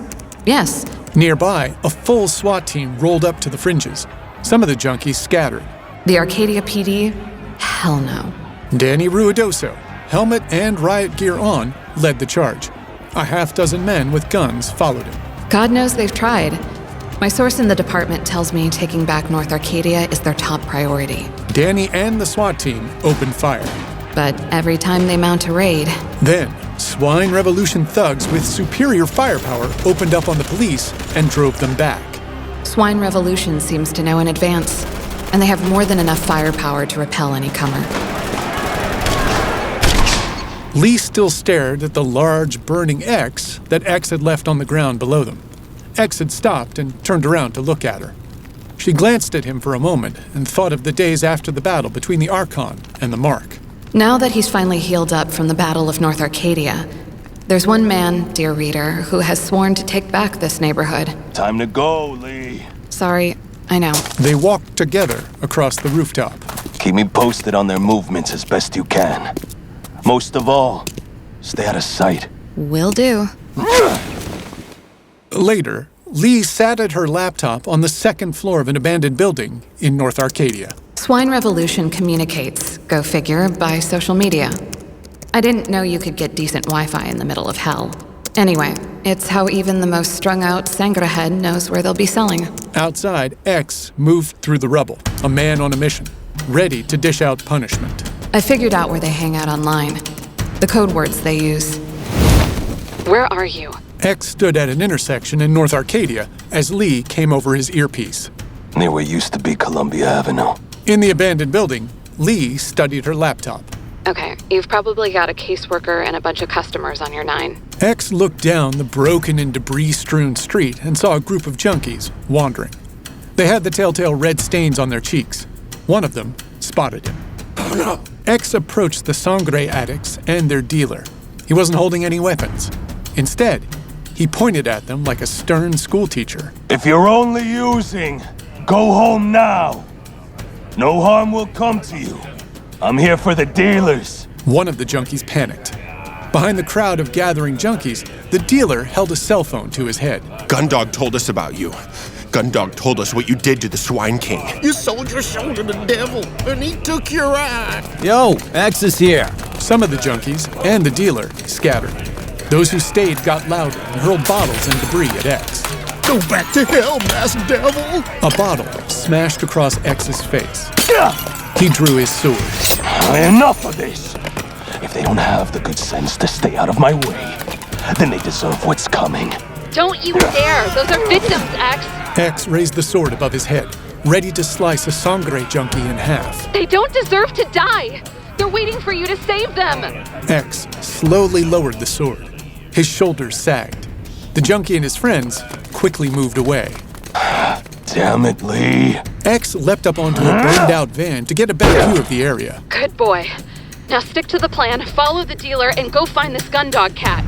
Yes. Nearby, a full SWAT team rolled up to the fringes. Some of the junkies scattered. The Arcadia PD? Hell no. Danny Ruidoso, helmet and riot gear on, led the charge. A half-dozen men with guns followed him. God knows they've tried. My source in the department tells me taking back North Arcadia is their top priority. Danny and the SWAT team opened fire. But every time they mount a raid... Then, Swine Revolution thugs with superior firepower opened up on the police and drove them back. Swine Revolution seems to know in advance, and they have more than enough firepower to repel any comer. Lee still stared at the large, burning X that X had left on the ground below them. X had stopped and turned around to look at her. She glanced at him for a moment and thought of the days after the battle between the Archon and the Mark. Now that he's finally healed up from the Battle of North Arcadia, there's one man, dear reader, who has sworn to take back this neighborhood. Time to go, Lee. Sorry, I know. They walked together across the rooftop. Keep me posted on their movements as best you can. Most of all, stay out of sight. Will do. Later, Lee sat at her laptop on the second floor of an abandoned building in North Arcadia. Swine Revolution communicates, go figure, by social media. I didn't know you could get decent Wi-Fi in the middle of hell. Anyway, it's how even the most strung-out Sangre head knows where they'll be selling. Outside, X moved through the rubble, a man on a mission, ready to dish out punishment. I figured out where they hang out online. the code words they use. Where are you? X stood at an intersection in North Arcadia as Lee came over his earpiece. Near what used to be Columbia Avenue. In the abandoned building, Lee studied her laptop. Okay, you've probably got a caseworker and a bunch of customers on your 9. X looked down the broken and debris-strewn street and saw a group of junkies wandering. They had the telltale red stains on their cheeks. One of them spotted him. Oh no! X approached the sangre addicts and their dealer. He wasn't holding any weapons. Instead, he pointed at them like a stern schoolteacher. If you're only using, go home now. No harm will come to you. I'm here for the dealers. One of the junkies panicked. Behind the crowd of gathering junkies, the dealer held a cell phone to his head. Gundog told us about you. Gundog told us what you did to the Swine King. You sold your soul to the devil, and he took your eye. Yo, X is here. Some of the junkies and the dealer scattered. Those who stayed got louder and hurled bottles and debris at X. Go back to hell, mass devil! A bottle smashed across X's face. He drew his sword. Enough of this! If they don't have the good sense to stay out of my way, then they deserve what's coming. Don't you dare! Those are victims, X! X raised the sword above his head, ready to slice a sangre junkie in half. They don't deserve to die! They're waiting for you to save them! X slowly lowered the sword. His shoulders sagged. The junkie and his friends quickly moved away. Damn it, Lee. X leapt up onto a burned-out van to get a better view of the area. Good boy. Now stick to the plan, follow the dealer, and go find this Gundog cat.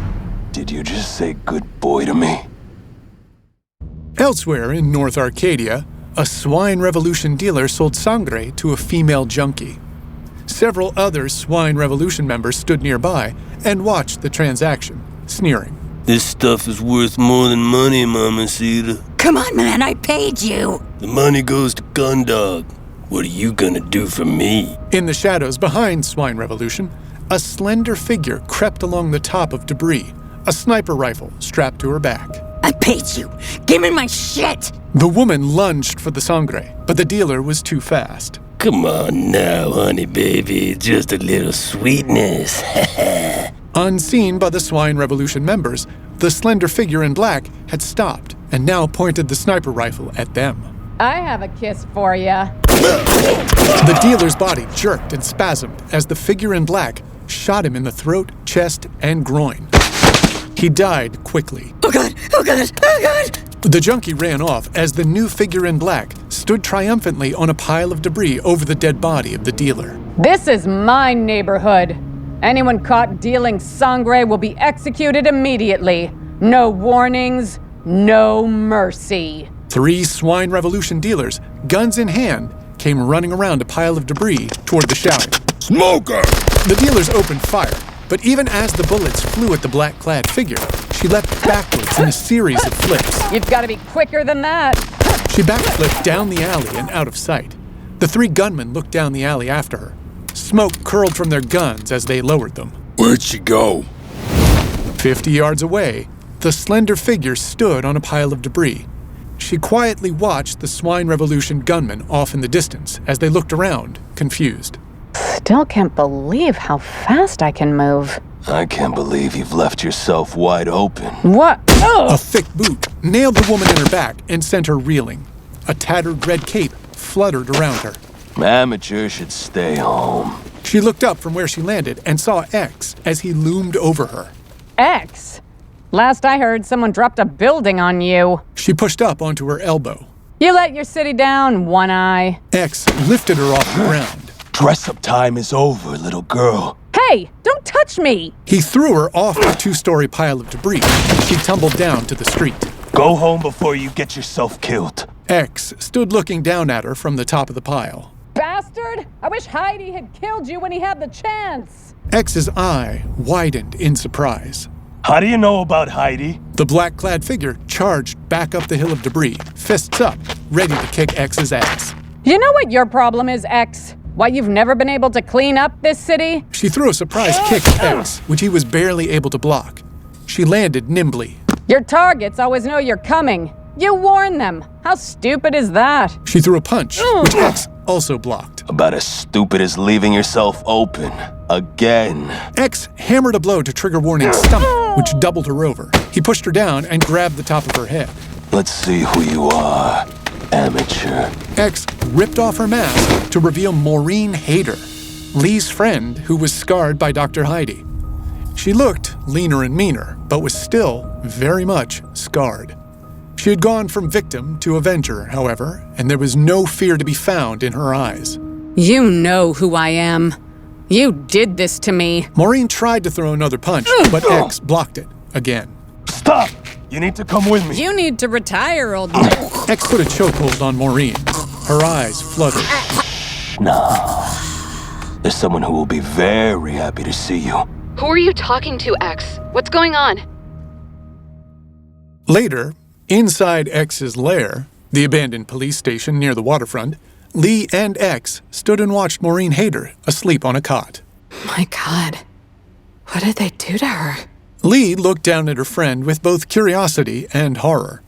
Did you just say good boy to me? Elsewhere in North Arcadia, a swine revolution dealer sold sangre to a female junkie. Several other swine revolution members stood nearby and watched the transaction, sneering. This stuff is worth more than money, Mamacita. Come on, man, I paid you. The money goes to Gundog. What are you gonna do for me? In the shadows behind Swine Revolution, a slender figure crept along the top of debris, a sniper rifle strapped to her back. I paid you. Give me my shit. The woman lunged for the sangre, but the dealer was too fast. Come on now, honey baby. Just a little sweetness. Unseen by the Swine Revolution members, the slender figure in black had stopped and now pointed the sniper rifle at them. I have a kiss for ya. The dealer's body jerked and spasmed as the figure in black shot him in the throat, chest, and groin. He died quickly. Oh God! Oh God! Oh God! The junkie ran off as the new figure in black stood triumphantly on a pile of debris over the dead body of the dealer. This is my neighborhood. Anyone caught dealing sangre will be executed immediately. No warnings, no mercy. 3 Swine Revolution dealers, guns in hand, came running around a pile of debris toward the shouting. Smoker! The dealers opened fire, but even as the bullets flew at the black-clad figure, she leapt backwards in a series of flips. You've got to be quicker than that. She backflipped down the alley and out of sight. The 3 gunmen looked down the alley after her. Smoke curled from their guns as they lowered them. Where'd she go? 50 yards away, the slender figure stood on a pile of debris. She quietly watched the Swine Revolution gunmen off in the distance as they looked around, confused. Still can't believe how fast I can move. I can't believe you've left yourself wide open. What? A thick boot nailed the woman in her back and sent her reeling. A tattered red cape fluttered around her. Amateur should stay home. She looked up from where she landed and saw X as he loomed over her. X? Last I heard, someone dropped a building on you. She pushed up onto her elbow. You let your city down, One Eye. X lifted her off the ground. Dress-up time is over, little girl. Hey, don't touch me! He threw her off the 2-story pile of debris. She tumbled down to the street. Go home before you get yourself killed. X stood looking down at her from the top of the pile. Bastard! I wish Heidi had killed you when he had the chance! X's eye widened in surprise. How do you know about Heidi? The black-clad figure charged back up the hill of debris, fists up, ready to kick X's ass. You know what your problem is, X? Why you've never been able to clean up this city? She threw a surprise kick at X, which he was barely able to block. She landed nimbly. Your targets always know you're coming. You warn them. How stupid is that? She threw a punch, which X also blocked. About as stupid as leaving yourself open. Again. X hammered a blow to trigger Warning's stomach, which doubled her over. He pushed her down and grabbed the top of her head. Let's see who you are, amateur. X ripped off her mask to reveal Maureen Hayter, Lee's friend who was scarred by Dr. Heidi. She looked leaner and meaner, but was still very much scarred. She had gone from victim to avenger, however, and there was no fear to be found in her eyes. You know who I am. You did this to me. Maureen tried to throw another punch, but X blocked it again. Stop! You need to come with me. You need to retire, old man. X put a chokehold on Maureen. Her eyes fluttered. No. There's someone who will be very happy to see you. Who are you talking to, X? What's going on? Later, inside X's lair, the abandoned police station near the waterfront, Lee and X stood and watched Maureen Hayter asleep on a cot. My God. What did they do to her? Lee looked down at her friend with both curiosity and horror.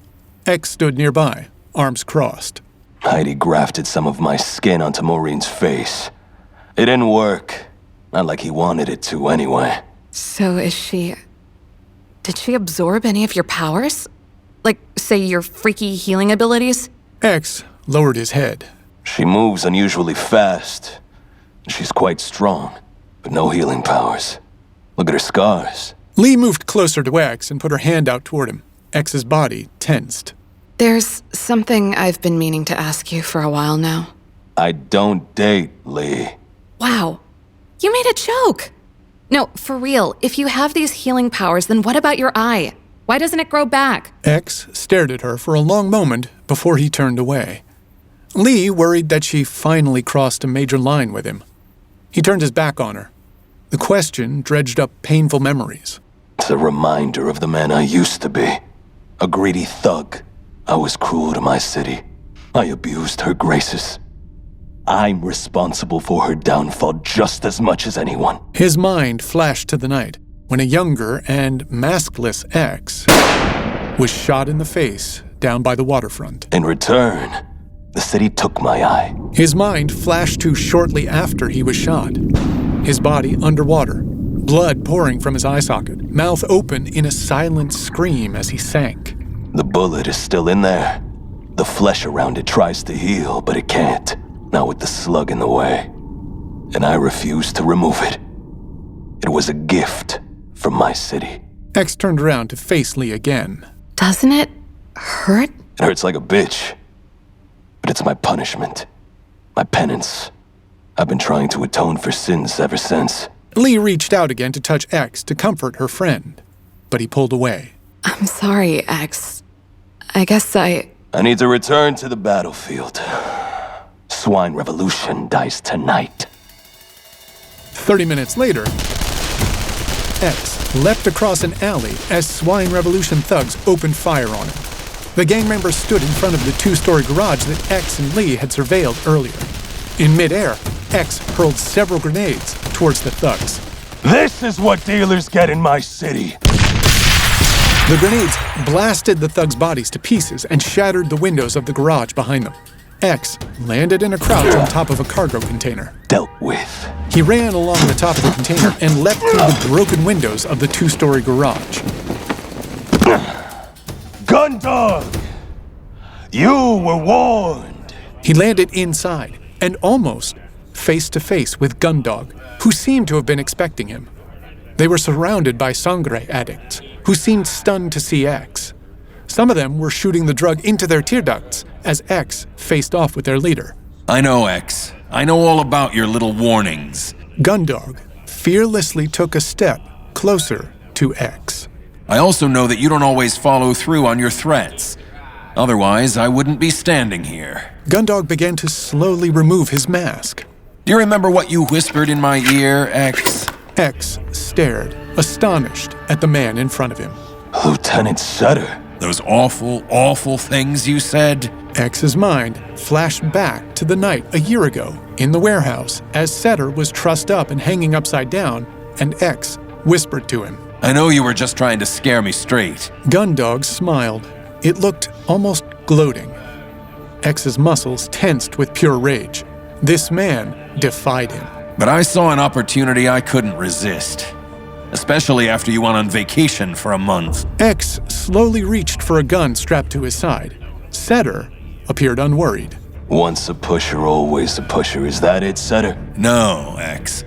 X stood nearby, arms crossed. Heidi grafted some of my skin onto Maureen's face. It didn't work. Not like he wanted it to, anyway. So is she... Did she absorb any of your powers? Like, say, your freaky healing abilities? X lowered his head. She moves unusually fast. She's quite strong, but no healing powers. Look at her scars. Lee moved closer to X and put her hand out toward him. X's body tensed. There's something I've been meaning to ask you for a while now. I don't date, Lee. Wow. You made a joke. No, for real, if you have these healing powers, then what about your eye? Why doesn't it grow back? X stared at her for a long moment before he turned away. Lee worried that she finally crossed a major line with him. He turned his back on her. The question dredged up painful memories. It's a reminder of the man I used to be. A greedy thug. I was cruel to my city. I abused her graces. I'm responsible for her downfall just as much as anyone. His mind flashed to the night when a younger and maskless X was shot in the face down by the waterfront. In return, the city took my eye. His mind flashed to shortly after he was shot. His body underwater, blood pouring from his eye socket, mouth open in a silent scream as he sank. The bullet is still in there. The flesh around it tries to heal, but it can't. Not with the slug in the way. And I refuse to remove it. It was a gift from my city. X turned around to face Lee again. Doesn't it hurt? It hurts like a bitch. But it's my punishment. My penance. I've been trying to atone for sins ever since. Lee reached out again to touch X to comfort her friend, but he pulled away. I'm sorry, X. I guess I need to return to the battlefield. Swine Revolution dies tonight. 30 minutes later, X leapt across an alley as Swine Revolution thugs opened fire on him. The gang members stood in front of the two-story garage that X and Lee had surveilled earlier. In midair, X hurled several grenades towards the thugs. This is what dealers get in my city. The grenades blasted the thugs' bodies to pieces and shattered the windows of the garage behind them. X landed in a crouch on top of a cargo container. Dealt with. He ran along the top of the container and leapt through the broken windows of the two-story garage. Gun dog! You were warned. He landed inside and almost face-to-face with Gundog, who seemed to have been expecting him. They were surrounded by sangre addicts, who seemed stunned to see X. Some of them were shooting the drug into their tear ducts as X faced off with their leader. I know, X. I know all about your little warnings. Gundog fearlessly took a step closer to X. I also know that you don't always follow through on your threats. Otherwise, I wouldn't be standing here. Gundog began to slowly remove his mask. Do you remember what you whispered in my ear, X? X stared, astonished at the man in front of him. Lieutenant Sutter. Those awful, awful things you said? X's mind flashed back to the night a year ago in the warehouse as Setter was trussed up and hanging upside down, and X whispered to him. I know you were just trying to scare me straight. Gundog smiled. It looked almost gloating. X's muscles tensed with pure rage. This man defied him. But I saw an opportunity I couldn't resist. Especially after you went on vacation for a month. X slowly reached for a gun strapped to his side. Setter appeared unworried. Once a pusher, always a pusher. Is that it, Setter? No, X.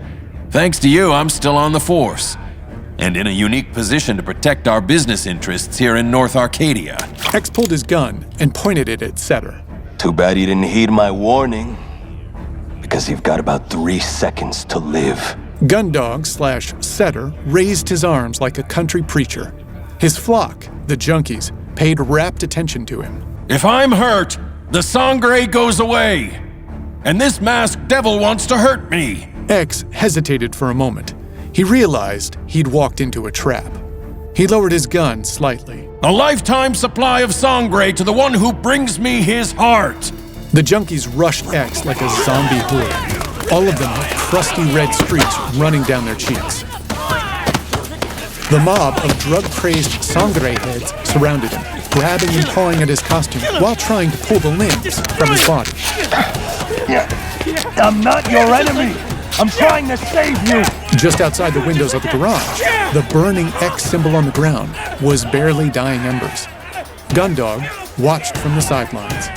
Thanks to you, I'm still on the force. And in a unique position to protect our business interests here in North Arcadia. X pulled his gun and pointed it at Setter. Too bad you didn't heed my warning. Because you've got about 3 seconds to live. Gundog/Setter raised his arms like a country preacher. His flock, the junkies, paid rapt attention to him. If I'm hurt, the sangre goes away. And this masked devil wants to hurt me. X hesitated for a moment. He realized he'd walked into a trap. He lowered his gun slightly. A lifetime supply of sangre to the one who brings me his heart. The junkies rushed X like a zombie horde. All of them had crusty red streaks running down their cheeks. The mob of drug-crazed sangre heads surrounded him, grabbing and pawing at his costume while trying to pull the limbs from his body. I'm not your enemy! I'm trying to save you! Just outside the windows of the garage, the burning X symbol on the ground was barely dying embers. Gundog watched from the sidelines.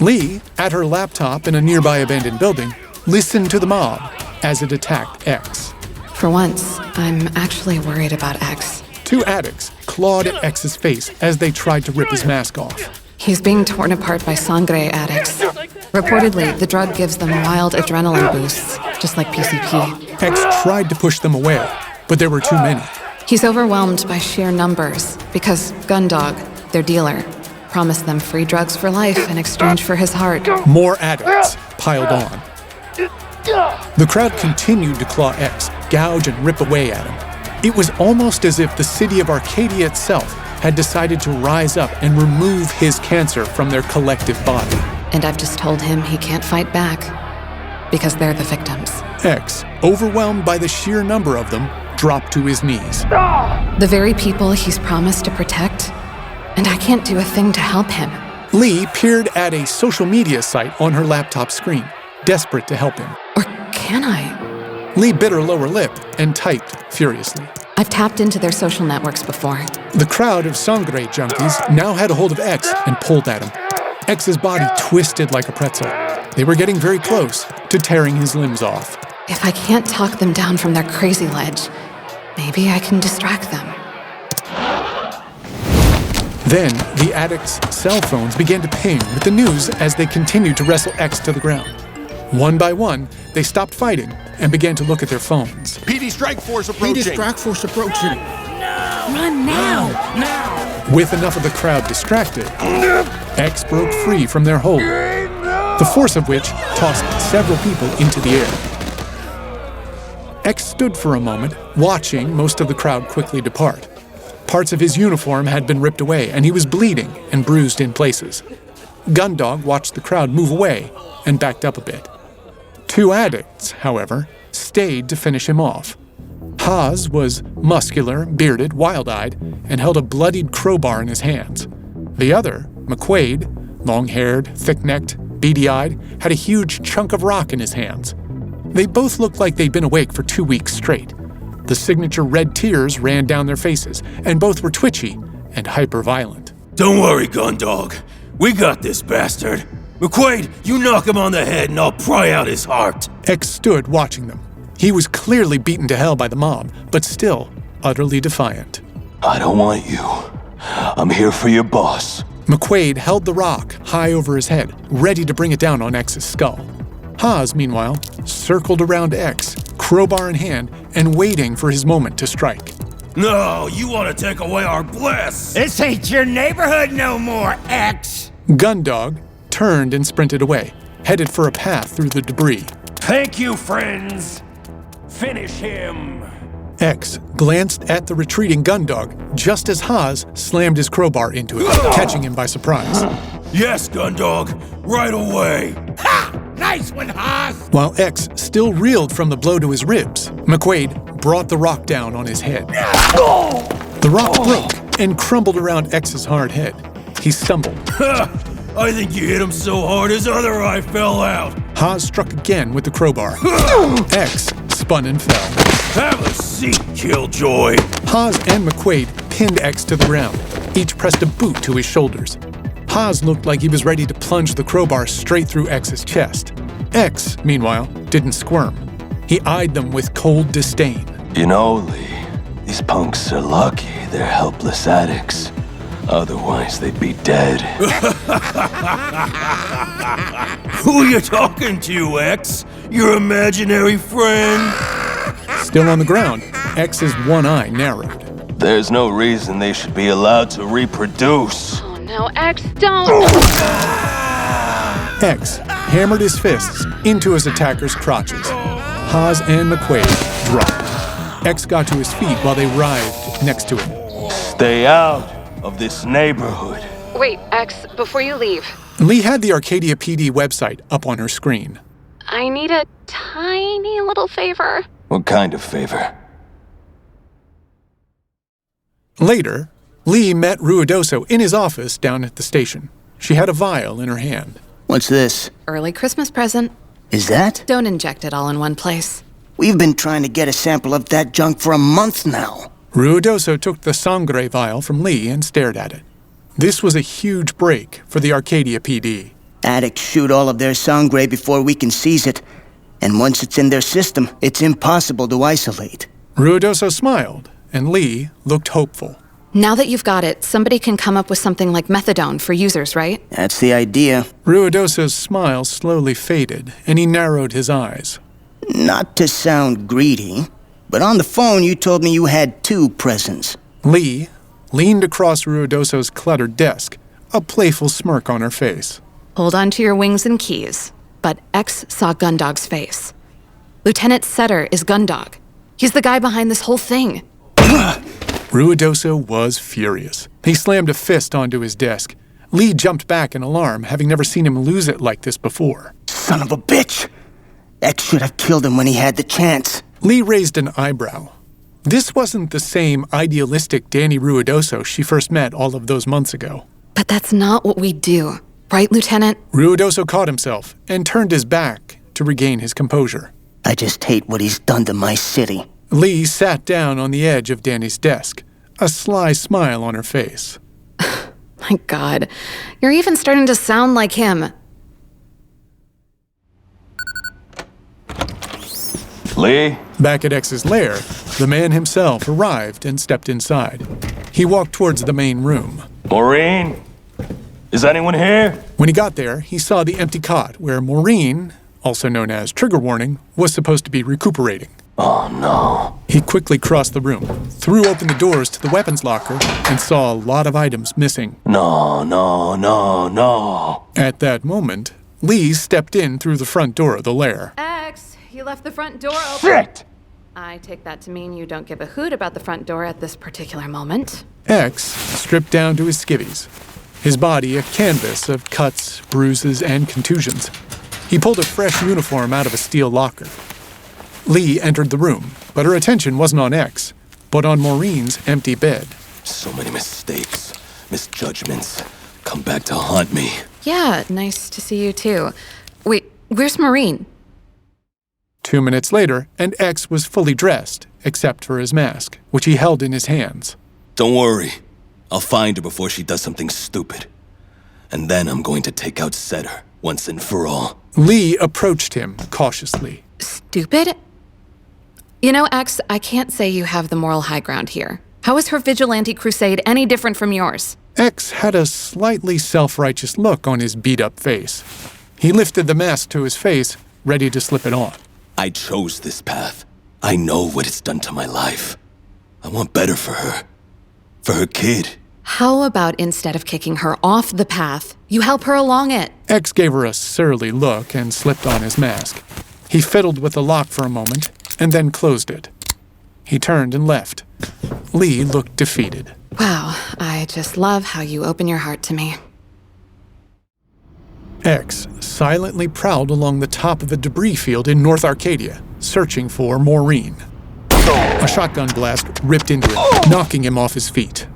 Lee, at her laptop in a nearby abandoned building, listened to the mob as it attacked X. For once, I'm actually worried about X. 2 addicts clawed at X's face as they tried to rip his mask off. He's being torn apart by sangre addicts. Reportedly, the drug gives them wild adrenaline boosts, just like PCP. X tried to push them away, but there were too many. He's overwhelmed by sheer numbers because Gundog, their dealer, promised them free drugs for life in exchange for his heart. More addicts piled on. The crowd continued to claw X, gouge and rip away at him. It was almost as if the city of Arcadia itself had decided to rise up and remove his cancer from their collective body. And I've just told him he can't fight back because they're the victims. X, overwhelmed by the sheer number of them, dropped to his knees. The very people he's promised to protect, and I can't do a thing to help him. Lee peered at a social media site on her laptop screen, desperate to help him. Or can I? Lee bit her lower lip and typed furiously. I've tapped into their social networks before. The crowd of sangre junkies now had a hold of X and pulled at him. X's body twisted like a pretzel. They were getting very close to tearing his limbs off. If I can't talk them down from their crazy ledge, maybe I can distract them. Then, the addicts' cell phones began to ping with the news as they continued to wrestle X to the ground. One by one, they stopped fighting and began to look at their phones. PD Strike Force approaching! PD Strike Force approaching! Run now! With enough of the crowd distracted, X broke free from their hold, the force of which tossed several people into the air. X stood for a moment, watching most of the crowd quickly depart. Parts of his uniform had been ripped away, and he was bleeding and bruised in places. Gundog watched the crowd move away and backed up a bit. 2 addicts, however, stayed to finish him off. Haas was muscular, bearded, wild-eyed, and held a bloodied crowbar in his hands. The other, McQuaid, long-haired, thick-necked, beady-eyed, had a huge chunk of rock in his hands. They both looked like they'd been awake for 2 weeks straight. The signature red tears ran down their faces, and both were twitchy and hyper-violent. Don't worry, Gundog. We got this bastard. McQuaid, you knock him on the head and I'll pry out his heart. X stood watching them. He was clearly beaten to hell by the mob, but still utterly defiant. I don't want you. I'm here for your boss. McQuaid held the rock high over his head, ready to bring it down on X's skull. Haas, meanwhile, circled around X, crowbar in hand, and waiting for his moment to strike. No, you want to take away our bliss! This ain't your neighborhood no more, X! Gundog turned and sprinted away, headed for a path through the debris. Thank you, friends! Finish him! X glanced at the retreating Gundog just as Haas slammed his crowbar into it, catching him by surprise. Yes, Gundog, right away! Ha! Nice one, Haas! While X still reeled from the blow to his ribs, McQuaid brought the rock down on his head. The rock broke and crumbled around X's hard head. He stumbled. I think you hit him so hard his other eye fell out. Haas struck again with the crowbar. X spun and fell. Have a seat, Killjoy. Haas and McQuaid pinned X to the ground. Each pressed a boot to his shoulders. Haas looked like he was ready to plunge the crowbar straight through X's chest. X, meanwhile, didn't squirm. He eyed them with cold disdain. You know, Lee, these punks are lucky they're helpless addicts. Otherwise, they'd be dead. Who you talking to, X? Your imaginary friend? Still on the ground, X's one eye narrowed. There's no reason they should be allowed to reproduce. Oh no, X, don't! X hammered his fists into his attacker's crotches. Haas and McQuaid dropped. X got to his feet while they writhed next to him. Stay out of this neighborhood. Wait, X, before you leave. Lee had the Arcadia PD website up on her screen. I need a tiny little favor. What kind of favor? Later, Lee met Ruidoso in his office down at the station. She had a vial in her hand. What's this? Early Christmas present. Is that? Don't inject it all in one place. We've been trying to get a sample of that junk for a month now. Ruidoso took the sangre vial from Lee and stared at it. This was a huge break for the Arcadia PD. Addicts shoot all of their sangre before we can seize it. And once it's in their system, it's impossible to isolate. Ruidoso smiled, and Lee looked hopeful. Now that you've got it, somebody can come up with something like methadone for users, right? That's the idea. Ruidoso's smile slowly faded, and he narrowed his eyes. Not to sound greedy, but on the phone you told me you had 2 presents. Lee leaned across Ruidoso's cluttered desk, a playful smirk on her face. Hold on to your wings and keys. But X saw Gundog's face. Lieutenant Setter is Gundog. He's the guy behind this whole thing. Ruidoso was furious. He slammed a fist onto his desk. Lee jumped back in alarm, having never seen him lose it like this before. Son of a bitch! X should have killed him when he had the chance. Lee raised an eyebrow. This wasn't the same idealistic Danny Ruidoso she first met all of those months ago. But that's not what we do, right, Lieutenant? Ruidoso caught himself and turned his back to regain his composure. I just hate what he's done to my city. Lee sat down on the edge of Danny's desk, a sly smile on her face. My God, you're even starting to sound like him. Lee? Back at X's lair, the man himself arrived and stepped inside. He walked towards the main room. Maureen? Is anyone here? When he got there, he saw the empty cot where Maureen, also known as Trigger Warning, was supposed to be recuperating. Oh, no. He quickly crossed the room, threw open the doors to the weapons locker, and saw a lot of items missing. No. At that moment, Lee stepped in through the front door of the lair. X, you left the front door open. Shit! I take that to mean you don't give a hoot about the front door at this particular moment. X stripped down to his skivvies, his body a canvas of cuts, bruises, and contusions. He pulled a fresh uniform out of a steel locker. Lee entered the room, but her attention wasn't on X, but on Maureen's empty bed. So many mistakes, misjudgments, come back to haunt me. Yeah, nice to see you too. Wait, where's Maureen? 2 minutes later, and X was fully dressed, except for his mask, which he held in his hands. Don't worry. I'll find her before she does something stupid. And then I'm going to take out Setter, once and for all. Lee approached him cautiously. Stupid? You know, X, I can't say you have the moral high ground here. How is her vigilante crusade any different from yours? X had a slightly self-righteous look on his beat-up face. He lifted the mask to his face, ready to slip it on. I chose this path. I know what it's done to my life. I want better for her. For her kid. How about instead of kicking her off the path, you help her along it? X gave her a surly look and slipped on his mask. He fiddled with the lock for a moment, and then closed it. He turned and left. Lee looked defeated. Wow, I just love how you open your heart to me. X silently prowled along the top of a debris field in North Arcadia, searching for Maureen. A shotgun blast ripped into him, knocking him off his feet.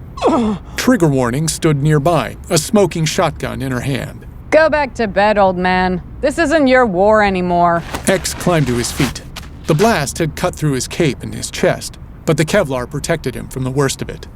Trigger Warning stood nearby, a smoking shotgun in her hand. Go back to bed, old man. This isn't your war anymore. X climbed to his feet. The blast had cut through his cape and his chest, but the Kevlar protected him from the worst of it.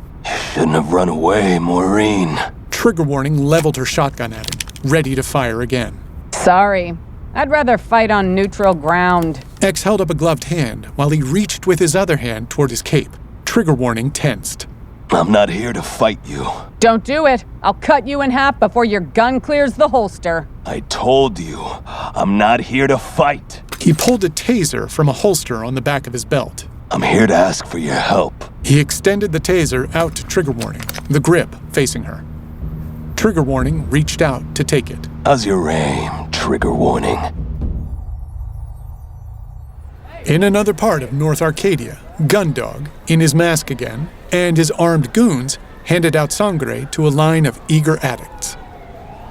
Shouldn't have run away, Maureen. Trigger Warning leveled her shotgun at him, ready to fire again. Sorry. I'd rather fight on neutral ground. X held up a gloved hand while he reached with his other hand toward his cape. Trigger Warning tensed. I'm not here to fight you. Don't do it. I'll cut you in half before your gun clears the holster. I told you, I'm not here to fight. He pulled a taser from a holster on the back of his belt. I'm here to ask for your help. He extended the taser out to Trigger Warning, the grip facing her. Trigger Warning reached out to take it. How's your aim, Trigger Warning? In another part of North Arcadia, Gundog, in his mask again, and his armed goons handed out sangre to a line of eager addicts.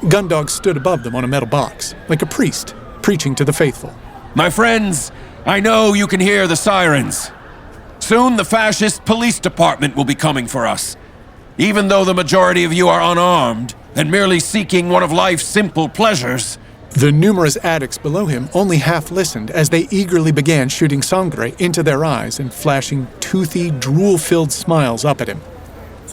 Gundog stood above them on a metal box, like a priest, preaching to the faithful. My friends, I know you can hear the sirens. Soon the fascist police department will be coming for us. Even though the majority of you are unarmed and merely seeking one of life's simple pleasures. The numerous addicts below him only half listened as they eagerly began shooting sangre into their eyes and flashing toothy, drool-filled smiles up at him.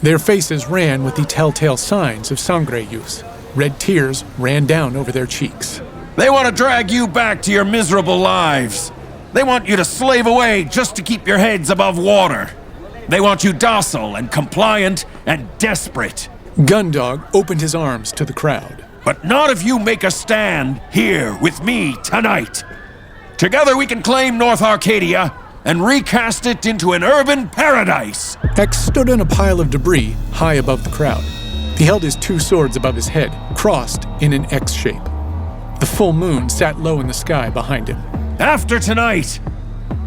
Their faces ran with the telltale signs of sangre use. Red tears ran down over their cheeks. They want to drag you back to your miserable lives. They want you to slave away just to keep your heads above water. They want you docile and compliant and desperate. Gundog opened his arms to the crowd. But not if you make a stand here with me tonight. Together we can claim North Arcadia and recast it into an urban paradise. X stood on a pile of debris high above the crowd. He held his two swords above his head, crossed in an X shape. The full moon sat low in the sky behind him. After tonight,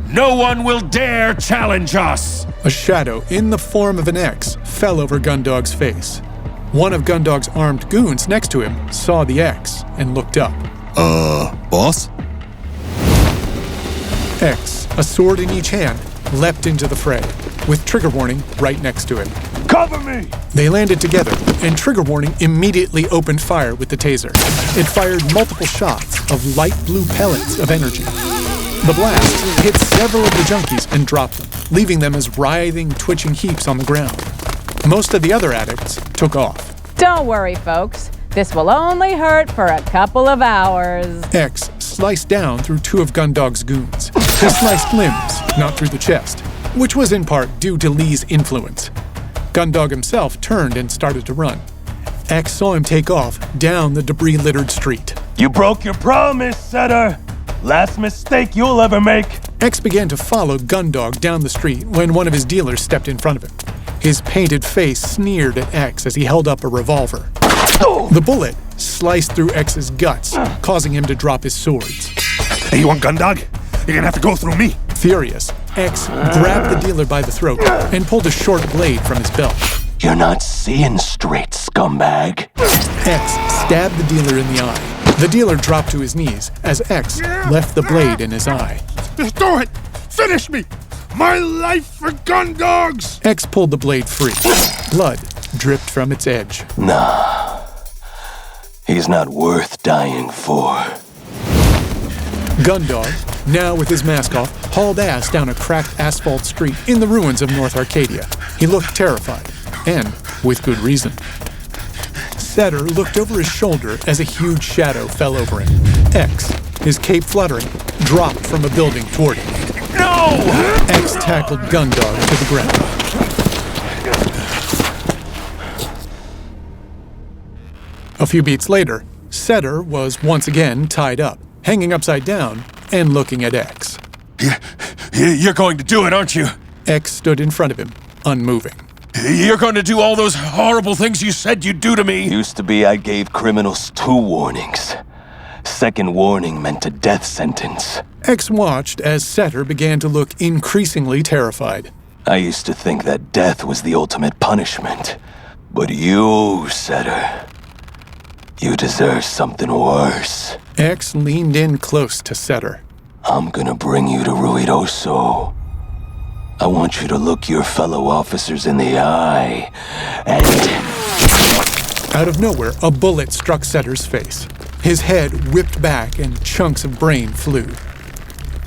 no one will dare challenge us. A shadow in the form of an X fell over Gundog's face. One of Gundog's armed goons next to him saw the X and looked up. Boss? X, a sword in each hand, leapt into the fray, with Trigger Warning right next to him. Cover me! They landed together, and Trigger Warning immediately opened fire with the taser. It fired multiple shots of light blue pellets of energy. The blast hit several of the junkies and dropped them, leaving them as writhing, twitching heaps on the ground. Most of the other addicts took off. Don't worry, folks. This will only hurt for a couple of hours. X sliced down through two of Gundog's goons. He sliced limbs, not through the chest, which was in part due to Lee's influence. Gundog himself turned and started to run. X saw him take off down the debris-littered street. You broke your promise, Setter. Last mistake you'll ever make. X began to follow Gundog down the street when one of his dealers stepped in front of him. His painted face sneered at X as he held up a revolver. The bullet sliced through X's guts, causing him to drop his swords. Hey, you want Gundog? You're gonna have to go through me. Furious, X grabbed the dealer by the throat and pulled a short blade from his belt. You're not seeing straight, scumbag. X stabbed the dealer in the eye. The dealer dropped to his knees as X left the blade in his eye. Do it! Finish me! My life for Gundogs! X pulled the blade free. Blood dripped from its edge. Nah. He's not worth dying for. Gundog, now with his mask off, hauled ass down a cracked asphalt street in the ruins of North Arcadia. He looked terrified, and with good reason. Setter looked over his shoulder as a huge shadow fell over him. X, his cape fluttering, dropped from a building toward him. No! X tackled Gundog to the ground. A few beats later, Setter was once again tied up, hanging upside down and looking at X. You're going to do it, aren't you? X stood in front of him, unmoving. You're going to do all those horrible things you said you'd do to me? Used to be I gave criminals 2 warnings. Second warning meant a death sentence. X watched as Setter began to look increasingly terrified. I used to think that death was the ultimate punishment. But you, Setter, you deserve something worse. X leaned in close to Setter. I'm gonna bring you to Ruidoso. I want you to look your fellow officers in the eye and... Out of nowhere, a bullet struck Setter's face. His head whipped back and chunks of brain flew.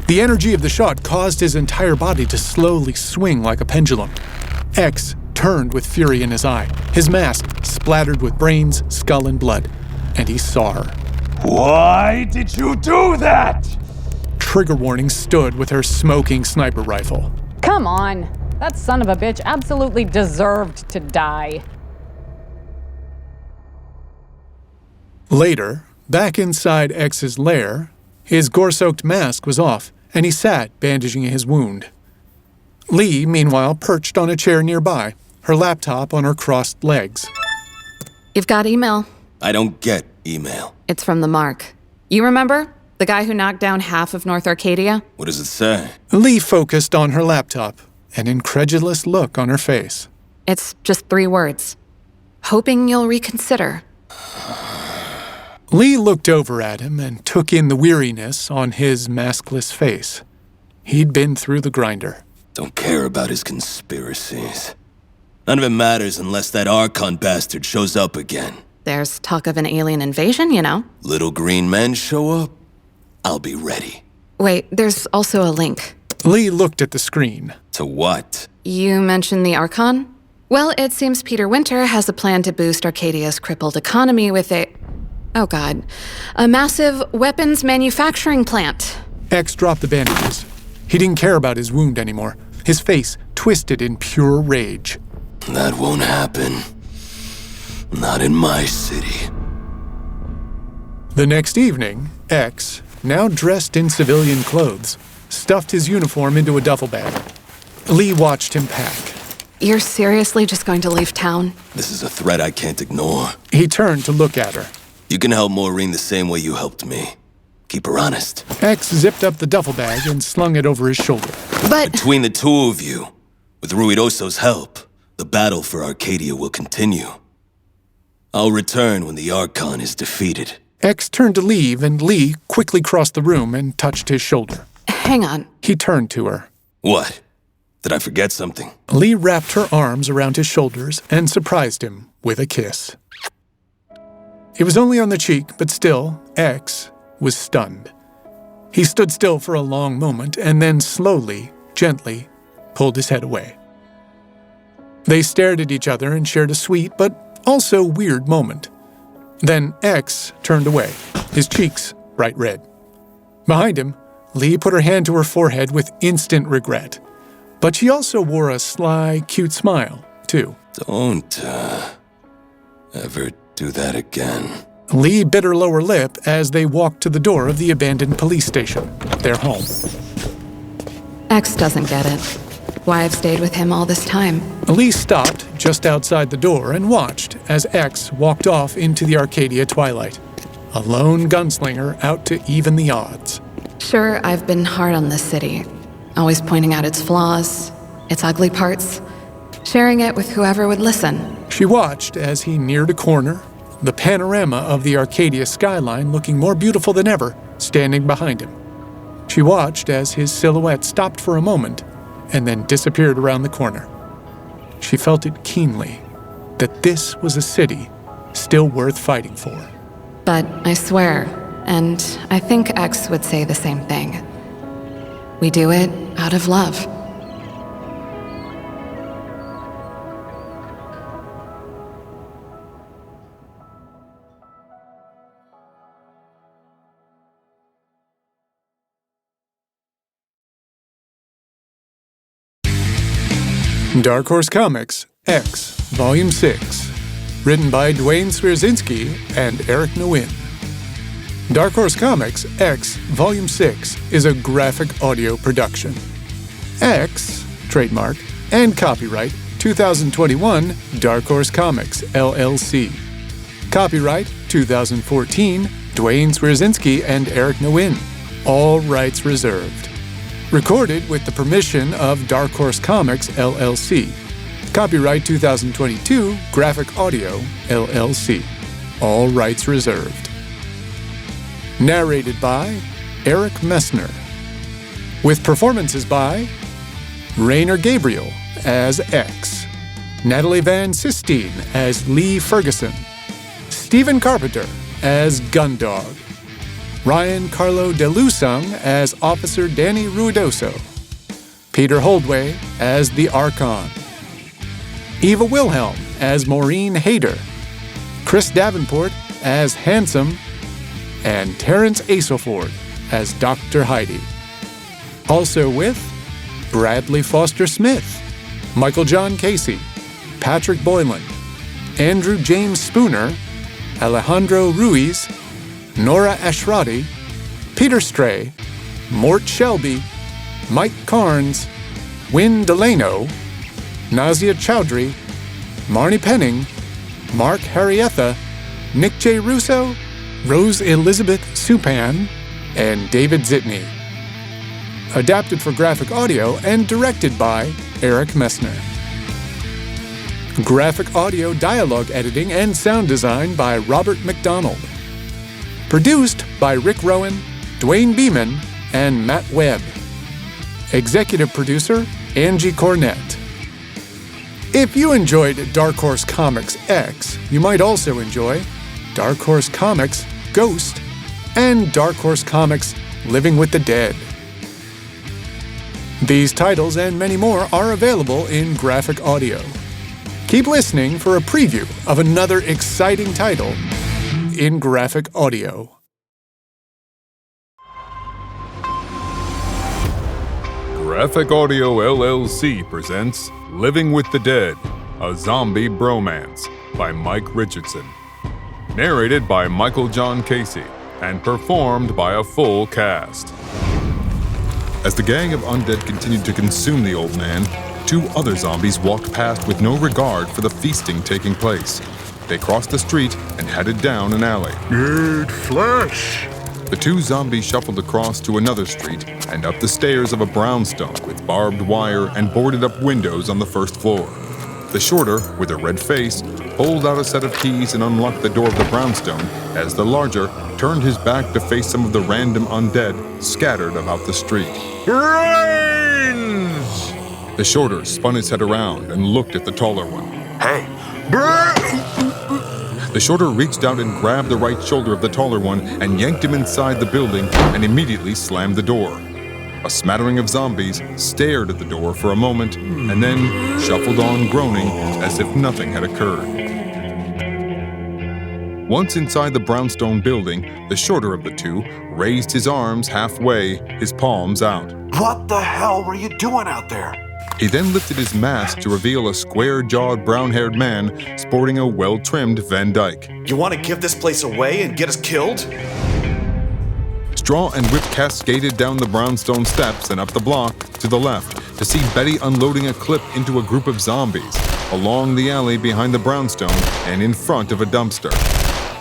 The energy of the shot caused his entire body to slowly swing like a pendulum. X turned with fury in his eye, his mask splattered with brains, skull, and blood, and he saw her. Why did you do that? Trigger Warning stood with her smoking sniper rifle. Come on. That son of a bitch absolutely deserved to die. Later, back inside X's lair, his gore-soaked mask was off, and he sat bandaging his wound. Lee, meanwhile, perched on a chair nearby, her laptop on her crossed legs. You've got email. I don't get email. It's from the Mark. You remember? The guy who knocked down half of North Arcadia? What does it say? Lee focused on her laptop, an incredulous look on her face. It's just 3 words. Hoping you'll reconsider. Lee looked over at him and took in the weariness on his maskless face. He'd been through the grinder. Don't care about his conspiracies. None of it matters unless that Archon bastard shows up again. There's talk of an alien invasion, you know. Little green men show up, I'll be ready. Wait, there's also a link. Lee looked at the screen. To what? You mentioned the Archon? Well, it seems Peter Winter has a plan to boost Arcadia's crippled economy with a massive weapons manufacturing plant. X dropped the bandages. He didn't care about his wound anymore. His face twisted in pure rage. That won't happen. Not in my city. The next evening, X, now dressed in civilian clothes, stuffed his uniform into a duffel bag. Lee watched him pack. You're seriously just going to leave town? This is a threat I can't ignore. He turned to look at her. You can help Maureen the same way you helped me. Keep her honest. X zipped up the duffel bag and slung it over his shoulder. But between the two of you, with Ruidoso's help, the battle for Arcadia will continue. I'll return when the Archon is defeated. X turned to leave, and Lee quickly crossed the room and touched his shoulder. Hang on. He turned to her. What? Did I forget something? Lee wrapped her arms around his shoulders and surprised him with a kiss. It was only on the cheek, but still, X was stunned. He stood still for a long moment and then slowly, gently, pulled his head away. They stared at each other and shared a sweet but also weird moment. Then X turned away, his cheeks bright red. Behind him, Lee put her hand to her forehead with instant regret. But she also wore a sly, cute smile, too. Don't, ever do that again. Lee bit her lower lip as they walked to the door of the abandoned police station, their home. X doesn't get it. Why I've stayed with him all this time. Lee stopped just outside the door and watched as X walked off into the Arcadia twilight. A lone gunslinger out to even the odds. Sure, I've been hard on this city. Always pointing out its flaws, its ugly parts, sharing it with whoever would listen. She watched as he neared a corner, the panorama of the Arcadia skyline looking more beautiful than ever, standing behind him. She watched as his silhouette stopped for a moment and then disappeared around the corner. She felt it keenly, that this was a city still worth fighting for. But I swear, and I think X would say the same thing. We do it out of love. Dark Horse Comics, X, Volume 6. Written by Duane Swierczynsky and Eric Nguyen. Dark Horse Comics, X, Volume 6 is a graphic audio production. X, trademark, and copyright 2021 Dark Horse Comics, LLC. Copyright 2014 Duane Swierczynsky and Eric Nguyen. All rights reserved. Recorded with the permission of Dark Horse Comics, LLC. Copyright 2022 Graphic Audio, LLC. All rights reserved. Narrated by Eric Messner. With performances by Rainer Gabriel as X, Natalie Van Sistine as Lee Ferguson, Stephen Carpenter as Gundog, Ryan Carlo DeLusung as Officer Danny Ruidoso, Peter Holdway as the Archon, Eva Wilhelm as Maureen Hayter, Chris Davenport as Handsome, and Terrence Aselford as Dr. Heidi. Also with Bradley Foster Smith, Michael John Casey, Patrick Boylan, Andrew James Spooner, Alejandro Ruiz, Nora Ashrati, Peter Stray, Mort Shelby, Mike Carnes, Wynn Delano, Nazia Chowdhury, Marnie Penning, Mark Harrietha, Nick J. Russo, Rose Elizabeth Supan, and David Zitney. Adapted for graphic audio and directed by Eric Messner. Graphic audio dialogue editing and sound design by Robert McDonald. Produced by Rick Rowan, Duane Beeman, and Matt Webb. Executive producer, Angie Cornett. If you enjoyed Dark Horse Comics X, you might also enjoy Dark Horse Comics Ghost and Dark Horse Comics Living with the Dead. These titles and many more are available in graphic audio. Keep listening for a preview of another exciting title in graphic audio. Graphic Audio LLC presents Living with the Dead, a Zombie Bromance by Mike Richardson. Narrated by Michael John Casey and performed by a full cast. As the gang of undead continued to consume the old man, 2 other zombies walked past with no regard for the feasting taking place. They crossed the street and headed down an alley. Need flesh! The 2 zombies shuffled across to another street and up the stairs of a brownstone with barbed wire and boarded up windows on the first floor. The shorter, with a red face, pulled out a set of keys and unlocked the door of the brownstone as the larger turned his back to face some of the random undead scattered about the street. Brains! The shorter spun his head around and looked at the taller one. Hey! The shorter reached out and grabbed the right shoulder of the taller one and yanked him inside the building and immediately slammed the door. A smattering of zombies stared at the door for a moment and then shuffled on groaning as if nothing had occurred. Once inside the brownstone building, the shorter of the 2 raised his arms halfway, his palms out. What the hell were you doing out there? He then lifted his mask to reveal a square-jawed, brown-haired man sporting a well-trimmed Van Dyke. You want to give this place away and get us killed? Straw and Whip cascaded down the brownstone steps and up the block to the left to see Betty unloading a clip into a group of zombies along the alley behind the brownstone and in front of a dumpster.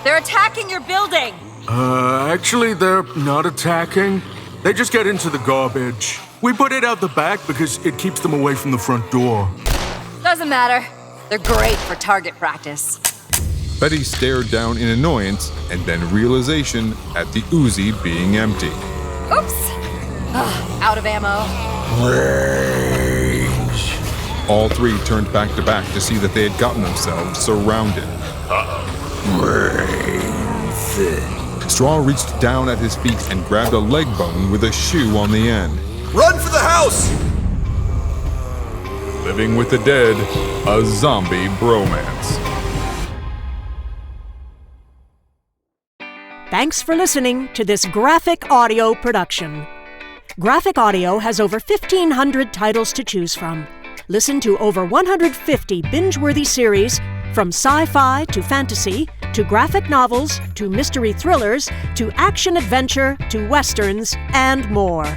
They're attacking your building! Actually, they're not attacking. They just get into the garbage. We put it out the back because it keeps them away from the front door. Doesn't matter. They're great for target practice. Betty stared down in annoyance and then realization at the Uzi being empty. Oops! Out of ammo. Rage. All 3 turned back to back to see that they had gotten themselves surrounded. Straw reached down at his feet and grabbed a leg bone with a shoe on the end. Run for the house! Living with the Dead, a Zombie Bromance. Thanks for listening to this graphic audio production. Graphic Audio has over 1,500 titles to choose from. Listen to over 150 binge-worthy series, from sci-fi to fantasy, to graphic novels, to mystery thrillers, to action-adventure, to westerns, and more.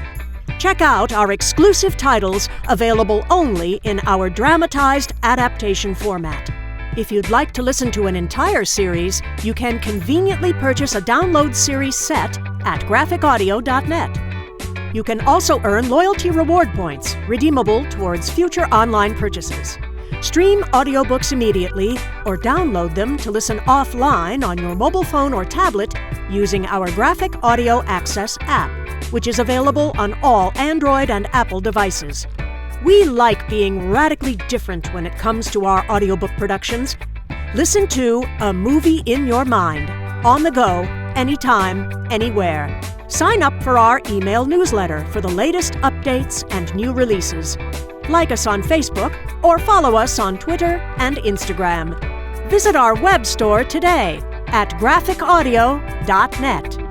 Check out our exclusive titles available only in our dramatized adaptation format. If you'd like to listen to an entire series, you can conveniently purchase a download series set at graphicaudio.net. You can also earn loyalty reward points, redeemable towards future online purchases. Stream audiobooks immediately or download them to listen offline on your mobile phone or tablet using our Graphic Audio Access app, which is available on all Android and Apple devices. We like being radically different when it comes to our audiobook productions. Listen to A Movie in Your Mind, on the go, anytime, anywhere. Sign up for our email newsletter for the latest updates and new releases. Like us on Facebook or follow us on Twitter and Instagram. Visit our web store today at graphicaudio.net.